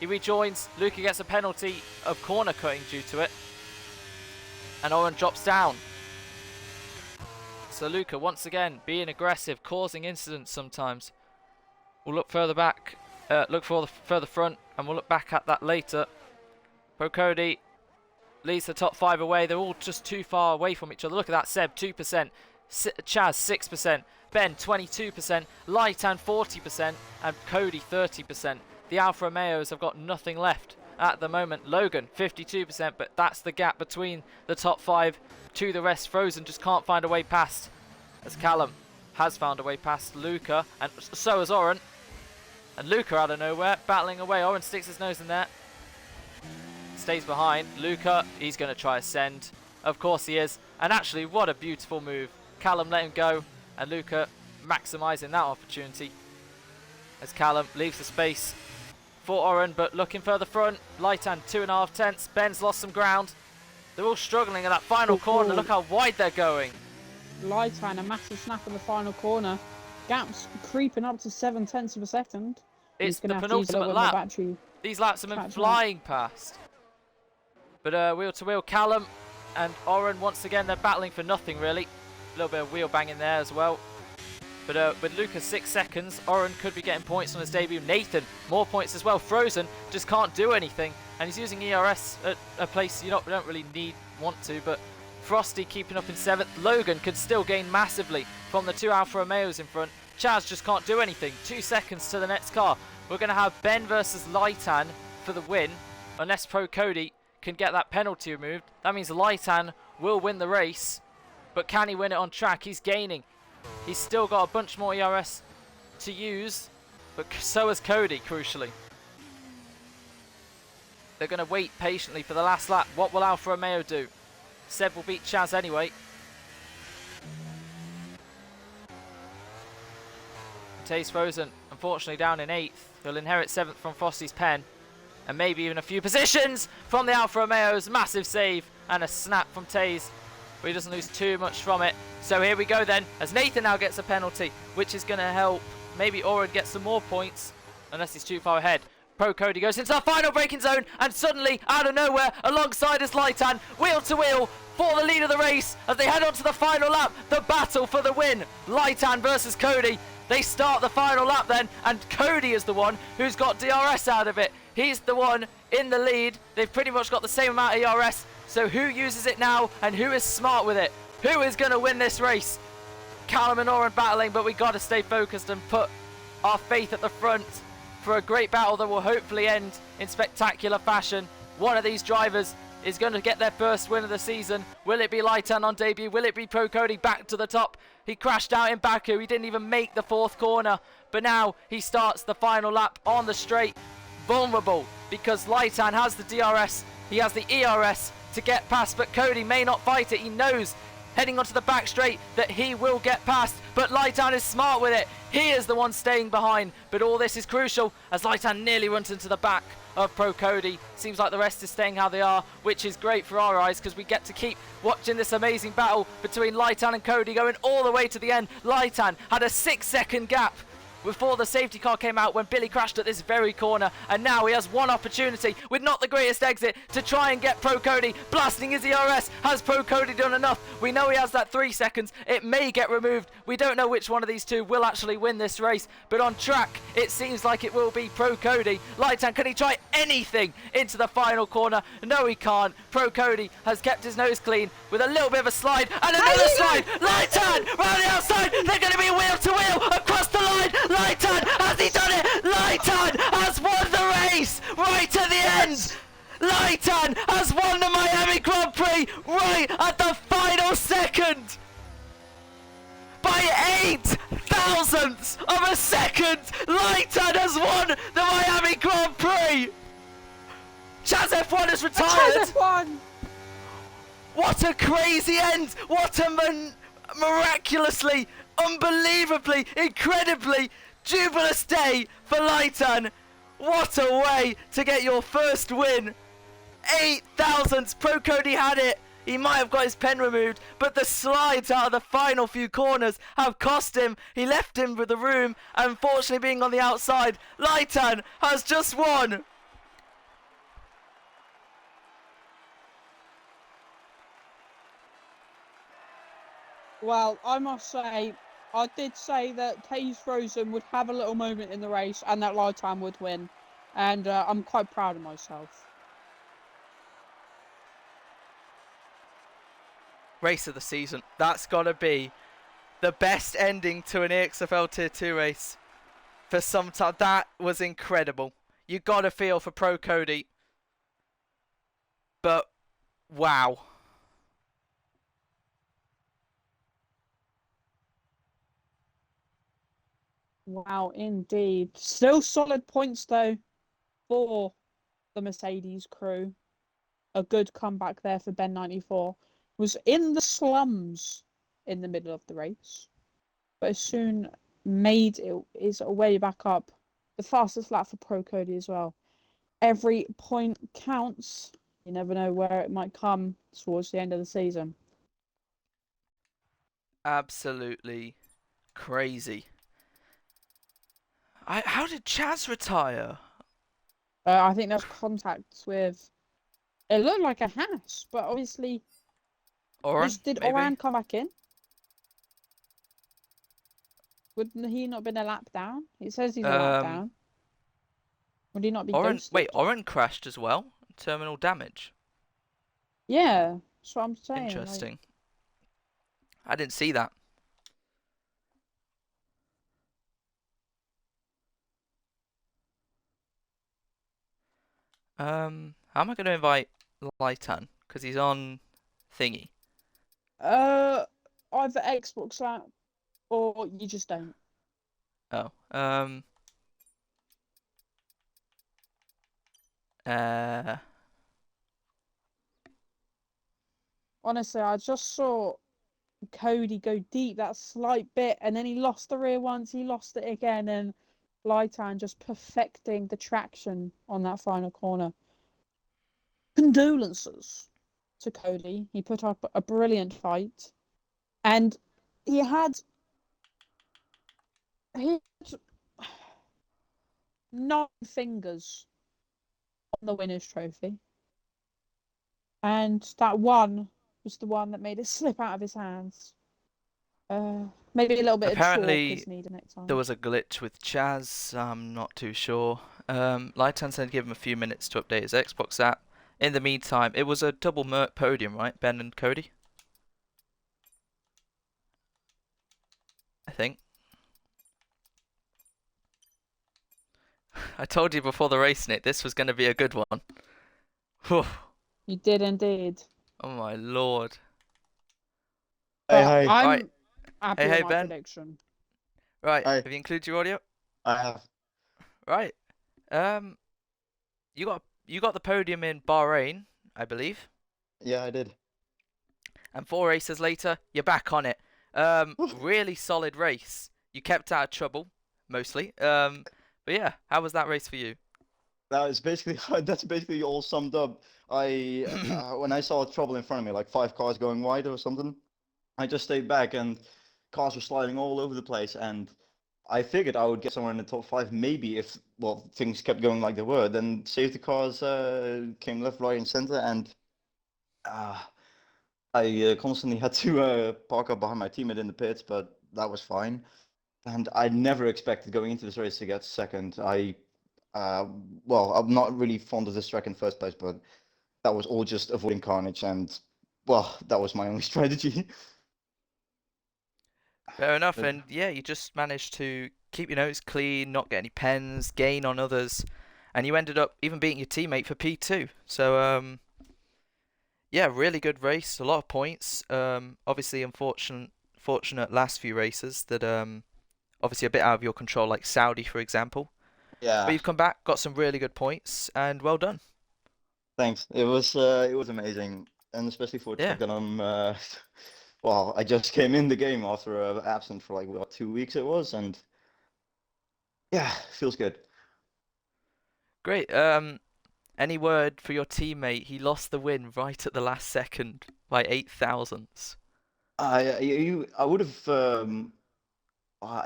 He rejoins. Luca gets a penalty of corner cutting due to it. And Oren drops down. So Luca, once again, being aggressive, causing incidents sometimes. We'll look further back, look for the further front, and we'll look back at that later. Pro Cody leads the top 5 away. They're all just too far away from each other. Look at that, Seb, 2%. Chaz, 6%. Ben, 22%. Leighton, 40%. And Cody, 30%. The Alfa Romeos have got nothing left at the moment. Logan, 52%, but that's the gap between the top 5 to the rest. Frozen just can't find a way past, as Callum has found a way past Luca, and so has Oren. And Luca out of nowhere, battling away. Oren sticks his nose in there. Stays behind. Luca, he's going to try a send. Of course he is. And actually, what a beautiful move. Callum let him go, and Luca maximising that opportunity. As Callum leaves the space for Oren, but looking further front. Leighton, 2.5 tenths. Ben's lost some ground. They're all struggling in that final corner. Look how wide they're going. Leighton, a massive snap in the final corner. Gaps creeping up to 7 tenths of a second. It's the penultimate lap. These laps have been flying past. But wheel to wheel, Callum and Oren, once again, they're battling for nothing really. A little bit of wheel banging there as well. But with Lucas 6 seconds, Oren could be getting points on his debut. Nathan, more points as well. Frozen just can't do anything. And he's using ERS at a place you don't really want to. But Frosty keeping up in 7th. Logan could still gain massively from the 2 Alfa Romeos in front. Chaz just can't do anything. 2 seconds to the next car. We're going to have Ben versus Leighton for the win. Unless Pro Cody can get that penalty removed. That means Leighton will win the race. But can he win it on track? He's gaining. He's still got a bunch more ERS to use. But so has Cody, crucially. They're going to wait patiently for the last lap. What will Alfa Romeo do? Seb will beat Chaz anyway. Taze Frozen, unfortunately down in 8th. He'll inherit 7th from Frosty's pen. And maybe even a few positions from the Alfa Romeos. Massive save and a snap from Taze. But he doesn't lose too much from it. So here we go then, as Nathan now gets a penalty, which is going to help maybe Oren get some more points, unless he's too far ahead. Pro Cody goes into the final braking zone, and suddenly, out of nowhere, alongside his Leighton, wheel to wheel, for the lead of the race, as they head on to the final lap, the battle for the win. Leighton versus Cody. They start the final lap then, and Cody is the one who's got DRS out of it. He's the one in the lead. They've pretty much got the same amount of ERS. So who uses it now, and who is smart with it? Who is going to win this race? Callum and Oren battling, but we got to stay focused and put our faith at the front for a great battle that will hopefully end in spectacular fashion one of these drivers is going to get their first win of the season. Will it be Laitan on debut? Will it be Pro Cody back to the top? He crashed out in Baku. He didn't even make the 4th corner. But now he starts the final lap on the straight. Vulnerable because Laitan has the DRS. He has the ERS to get past. But Cody may not fight it. He knows heading onto the back straight that he will get past. But Laitan is smart with it. He is the one staying behind. But all this is crucial as Laitan nearly runs into the back of Pro Cody. Seems like the rest is staying how they are, which is great for our eyes because we get to keep watching this amazing battle between Laitan and Cody going all the way to the end. Laitan had a 6-second gap before the safety car came out when Billy crashed at this very corner, and now he has one opportunity with not the greatest exit to try and get Pro Cody blasting his ERS. Has Pro Cody done enough? We know he has that 3 seconds. It may get removed. We don't know which one of these two will actually win this race, but on track it seems like it will be Pro Cody. Laitan, can he try anything into the final corner? No, he can't. Pro Cody has kept his nose clean with a little bit of a slide and another slide. Laitan round the outside. They're going to be wheel to wheel across the line. Laitan, has he done it? Laitan has won the race right at the end. Laitan has won the Miami Grand Prix right at the final second. By 8 thousandths of a second, Laitan has won the Miami Grand Prix. Chaz F1 has retired. Chaz F1. What a crazy end. What a miraculously, unbelievably, incredibly jubilous day for Laitan. What a way to get your first win. 8 thousandths. Pro Cody had it. He might have got his pen removed, but the slides out of the final few corners have cost him. He left him with the room, and unfortunately being on the outside, Laitan has just won. Well, I must say, I did say that T2S7 would have a little moment in the race and that Laitan would win. And I'm quite proud of myself. Race of the season. That's got to be the best ending to an EXFL Tier 2 race for some time. That was incredible. You got to feel for Pro Cody. But, wow. Wow, indeed. Still solid points, though, for the Mercedes crew. A good comeback there for Ben94. Was in the slums in the middle of the race, but soon made his way back up. The fastest lap for Pro Cody as well. Every point counts. You never know where it might come towards the end of the season. Absolutely crazy. How did Chaz retire? I think there's contacts with. It looked like a Haas, but obviously. Oran, Did maybe? Oran come back in? Wouldn't he not been a lap down? It says he's a lap down. Would he not be ghosted? Wait, Oran crashed as well? Terminal damage? Yeah, that's what I'm saying. Interesting. I didn't see that. How am I going to invite Laitan? Because he's on thingy. Either Xbox app or you just don't. Oh. Honestly, I just saw Cody go deep that slight bit, and then he lost the rear once, he lost it again, and Laitan just perfecting the traction on that final corner. Condolences to Cody. He put up a brilliant fight, and he had 9 fingers on the winner's trophy, and that one was the one that made it slip out of his hands. Maybe a little bit apparently, of chalk is needed next time. There was a glitch with Chaz. I'm not too sure. Laitan said give him a few minutes to update his Xbox app. In the meantime, it was a double Merc podium, right? Ben and Cody? I think. I told you before the race, Nick, this was going to be a good one. Whew. You did indeed. Oh my lord. Hey, But hi. Right. I'm Hey, happy with hey, my Ben. prediction. Right. Hi. Have you included your audio? I have. Right. Um, you got the podium in Bahrain, I believe, Yeah, I did. and 4 races later, you're back on it. Really solid race. You kept out of trouble, mostly. But yeah, how was that race for you? That is basically that's basically all summed up. I when I saw trouble in front of me, like 5 cars going wide or something, I just stayed back and cars were sliding all over the place, and I figured I would get somewhere in the top 5, maybe if well things kept going like they were. Then safety cars came left, right, and center, and uh, I constantly had to park up behind my teammate in the pits, but that was fine. And I never expected going into this race to get second. Uh, well, I'm not really fond of this track in first place, but that was all just avoiding carnage, and well, that was my only strategy. Fair enough, But and yeah, you just managed to keep your nose clean, not get any pens, gain on others, and you ended up even beating your teammate for P2. So yeah, really good race, a lot of points. Obviously fortunate last few races that obviously a bit out of your control, like Saudi, for example. But yeah, you've come back, got some really good points, and well done. thanks. It was amazing, and especially for a Yeah, track that I'm. Well, I just came in the game after absent for like what 2 weeks it was, and yeah, feels good. great. Any word for your teammate? He lost the win right at the last second by 8 thousandths. I would have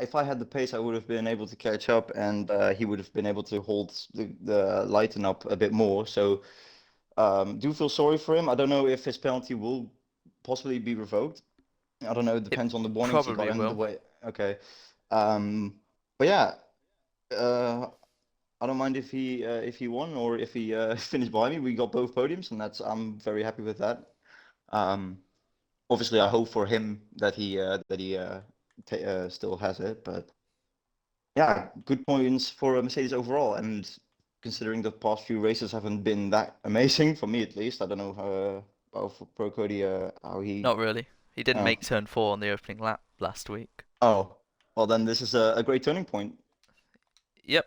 if I had the pace, I would have been able to catch up, and he would have been able to hold the lighten up a bit more. So do feel sorry for him. I don't know if his penalty will possibly be revoked. I don't know. It It depends on the warnings he got probably and the will. way. Okay. But yeah, uh, I don't mind if he won or if he finished behind me. We got both podiums, and that's I'm very happy with that. Um, Obviously, I hope for him that he still has it, but yeah, good points for Mercedes overall. And considering the past few races haven't been that amazing for me, at least, I don't know about for Pro Cody how he. Not really. He didn't Oh, make turn 4 on the opening lap last week. oh, well then this is a great turning point. Yep.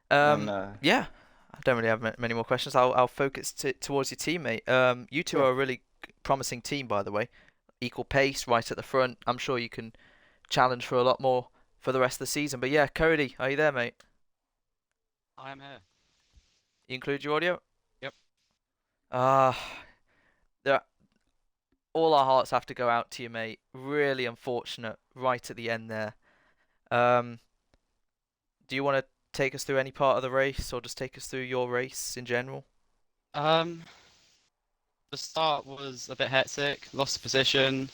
And Yeah. I don't really have many more questions. I'll focus towards your teammate. You two sure, are a really promising team, by the way. Equal pace, right at the front. I'm sure you can challenge for a lot more for the rest of the season. But yeah, Cody, are you there, mate? I am here. You include your audio? Yep. Ah, there. All our hearts have to go out to you, mate. Really unfortunate, right at the end there. Um, do you want to take us through any part of the race, or just take us through your race in general? Um, the start was a bit hectic. Lost the position.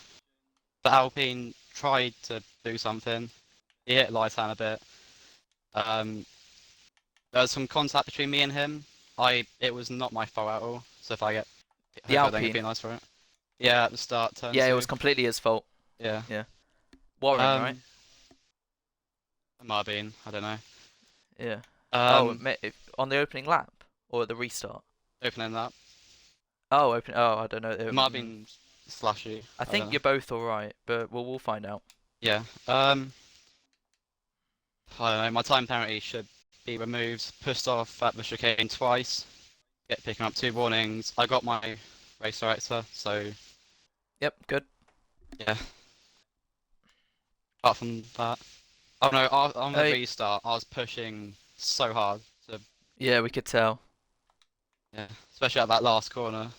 The Alpine tried to do something. He hit Lightan a bit. Um, there was some contact between me and him. It was not my fault at all. So if I get, The hopefully I don't get Alpine. penalised for it. Yeah, at the start, turn Yeah, it two. was completely his fault. Yeah. Yeah. Warren, right? Um, it might have been. I don't know. Yeah. Oh, Um, on the opening lap or at the restart? opening that. Oh, open. Oh, I don't know. It might have been slashy. I I don't think know. you're both all right, but we'll find out. Yeah. I don't know. My time penalty should be removed. Pushed off at the chicane twice. Get picking up 2 warnings. I got my race director, so Yep, good. yeah. Apart from that, oh no, on the Uh, restart, I was pushing so hard. To, yeah, we could tell. yeah, especially at that last corner.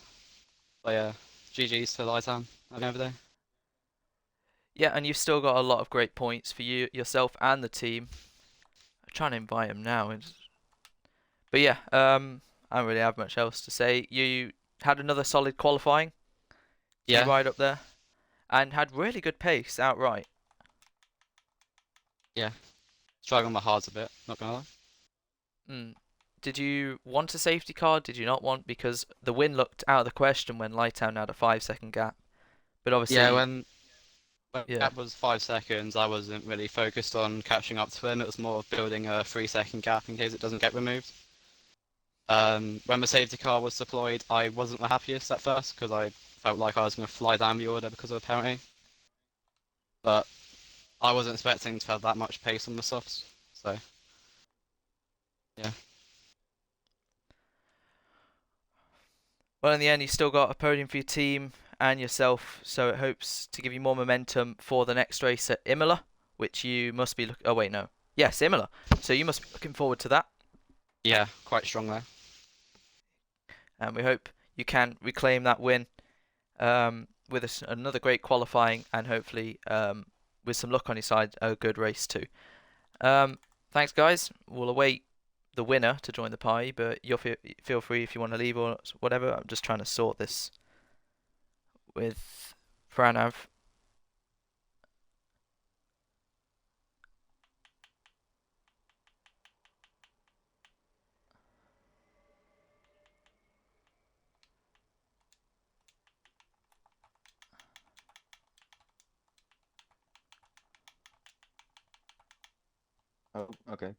But yeah, GG's to Lightown over there. Yeah, and you've still got a lot of great points for you yourself and the team. I'm trying to invite him now. But yeah, I don't really have much else to say. You had another solid qualifying to be Yeah, right up there, and had really good pace outright. yeah. Struggling my hards a bit. Not gonna lie. Mm. Did you want a safety car? Did you not want? Because the win looked out of the question when Lighttown had a 5 second gap. But Yeah, obviously, when yeah, gap was 5 seconds, I wasn't really focused on catching up to him. It was more of building a 3 second gap in case it doesn't get removed. When the safety car was deployed, I wasn't the happiest at first because I felt like I was going to fly down the order because of the penalty. But I wasn't expecting to have that much pace on the softs, so yeah. Well, in the end, you still got a podium for your team and yourself, so it hopes to give you more momentum for the next race at Imola, which you must be oh wait, no. Yes, Imola. So you must be looking forward to that, Yeah, quite strong there. and we hope you can reclaim that win with another great qualifying and hopefully with some luck on your side, a good race too. Thanks, guys. We'll await the winner to join the party, but you'll feel free if you want to leave or whatever. I'm just trying to sort this with Pranav. Oh, okay.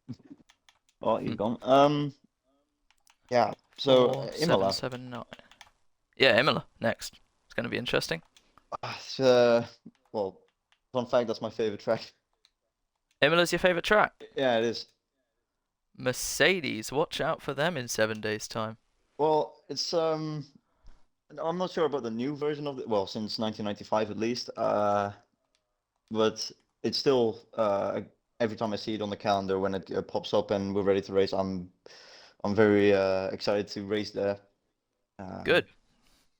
Well, he's Hmm. gone. Yeah. So Four, seven, Imola. 7, 9. Yeah, Imola next. It's going to be interesting. It's, well, fun fact, that's my favorite track. Imola's your favorite track. Yeah, it is. Mercedes, watch out for them in 7 days' time. Well, it's I'm not sure about the new version of it. Well, since 1995 at least. But it's still every time I see it on the calendar when it pops up and we're ready to race, I'm very excited to race there. Good.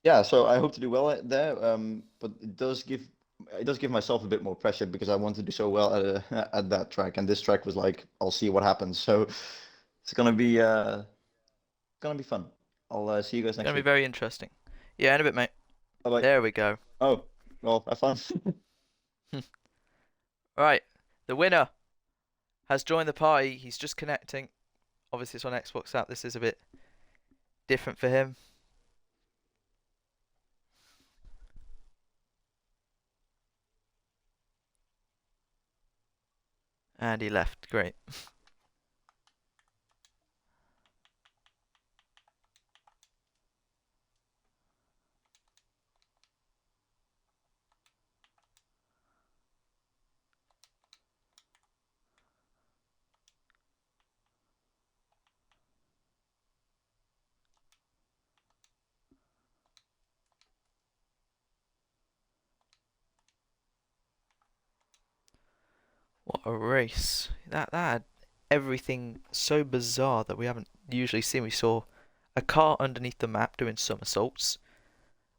Yeah, so I hope to do well there. But it does give myself a bit more pressure because I want to do so well at that track, and this track was like, I'll see what happens. So it's gonna be fun. I'll see you guys It's next going to be week. very interesting. Yeah, in a bit, mate. Bye bye. There we go. Oh, well, have fun. Right, the winner has joined the party. He's just connecting. Obviously, it's on Xbox app. This is a bit different for him. And he left. Great. What a race. That had everything so bizarre that we haven't usually seen. We saw a car underneath the map doing somersaults.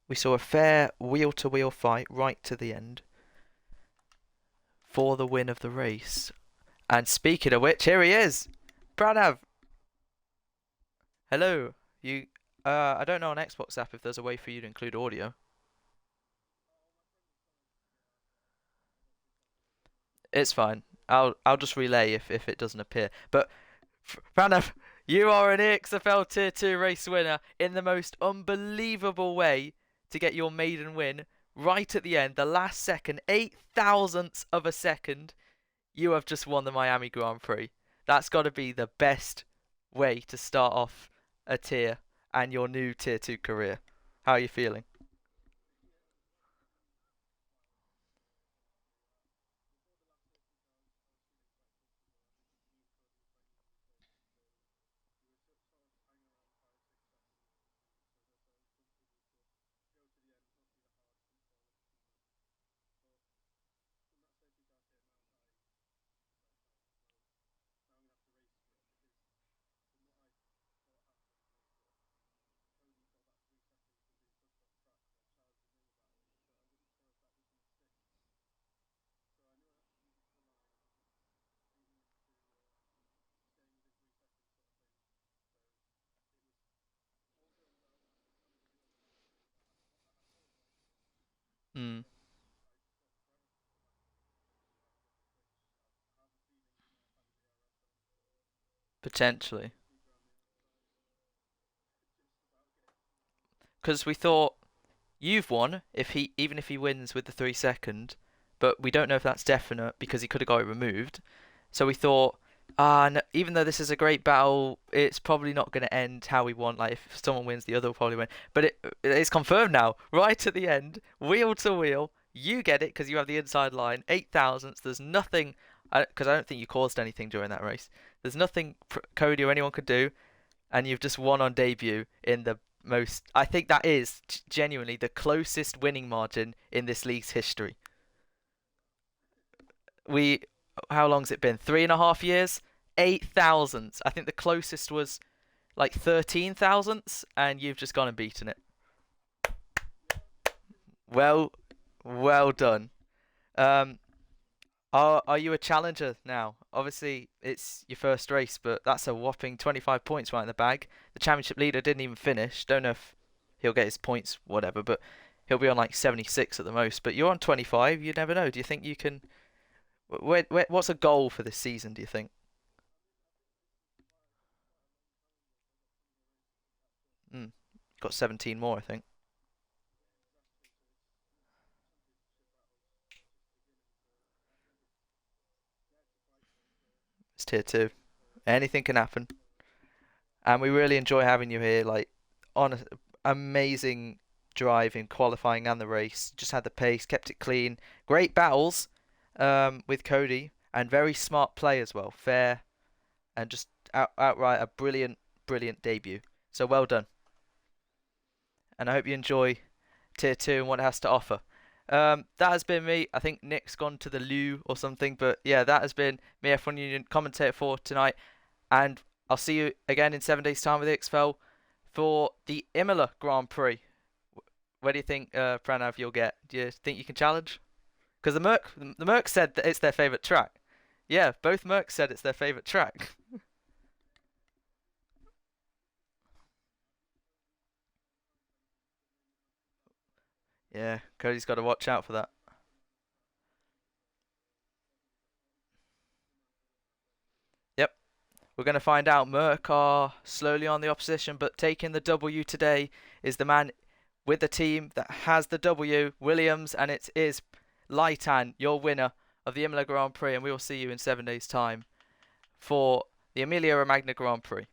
We saw a fair wheel-to-wheel fight right to the end for the win of the race. And speaking of which, here he is, Pranav. Hello. You. I don't know on Xbox app if there's a way for you to include audio. It's fine. I'll just relay if it doesn't appear. But Pranav, you are an EXFL Tier 2 race winner in the most unbelievable way to get your maiden win right at the end, the last second, 8 thousandths of a second. You have just won the Miami Grand Prix. That's got to be the best way to start off a tier and your new Tier 2 career. How are you feeling? Hmm, potentially. Because we thought you've won even if he wins with the 3 second, but we don't know if that's definite because he could have got it removed. So we thought No, even though this is a great battle, it's probably not going to end how we want. Like, if someone wins, the other will probably win. But it's confirmed now, right at the end, wheel to wheel. You get it because you have the inside line, 8 thousandths. There's nothing, because I don't think you caused anything during that race. There's nothing Cody or anyone could do, and you've just won on debut in the most. I think that is genuinely the closest winning margin in this league's history. How long's it been? 3.5 years? 8 thousandths. I think the closest was like 13 thousandths, and you've just gone and beaten it. Well done. Are you a challenger now? Obviously, it's your first race, but that's a whopping 25 points right in the bag. The championship leader didn't even finish. Don't know if he'll get his points, whatever, but he'll be on like 76 at the most. But you're on 25. You never know. Do you think you can? What's a goal for this season, do you think? Got 17 more, I think. It's tier 2. Anything can happen. And we really enjoy having you here. Like, amazing drive in qualifying and the race. Just had the pace, kept it clean. Great battles with Cody, and very smart play as well. Fair, and just outright a brilliant debut. So well done. And I hope you enjoy tier 2 and what it has to offer. That has been me. I think Nick's gone to the loo or something, but yeah, that has been me, F1 Union commentator for tonight, and I'll see you again in 7 days' time with EXFL for the Imola Grand Prix. Where do you think, Pranav, you'll get? Do you think you can challenge? Because the Merc said that it's their favourite track. Yeah, both Mercs said it's their favourite track. Yeah, Cody's got to watch out for that. Yep, we're going to find out. Merc are slowly on the opposition, but taking the W today is the man with the team that has the W, Williams, and it is Laitan, your winner of the Imola Grand Prix, and we will see you in 7 days' time for the Emilia Romagna Grand Prix.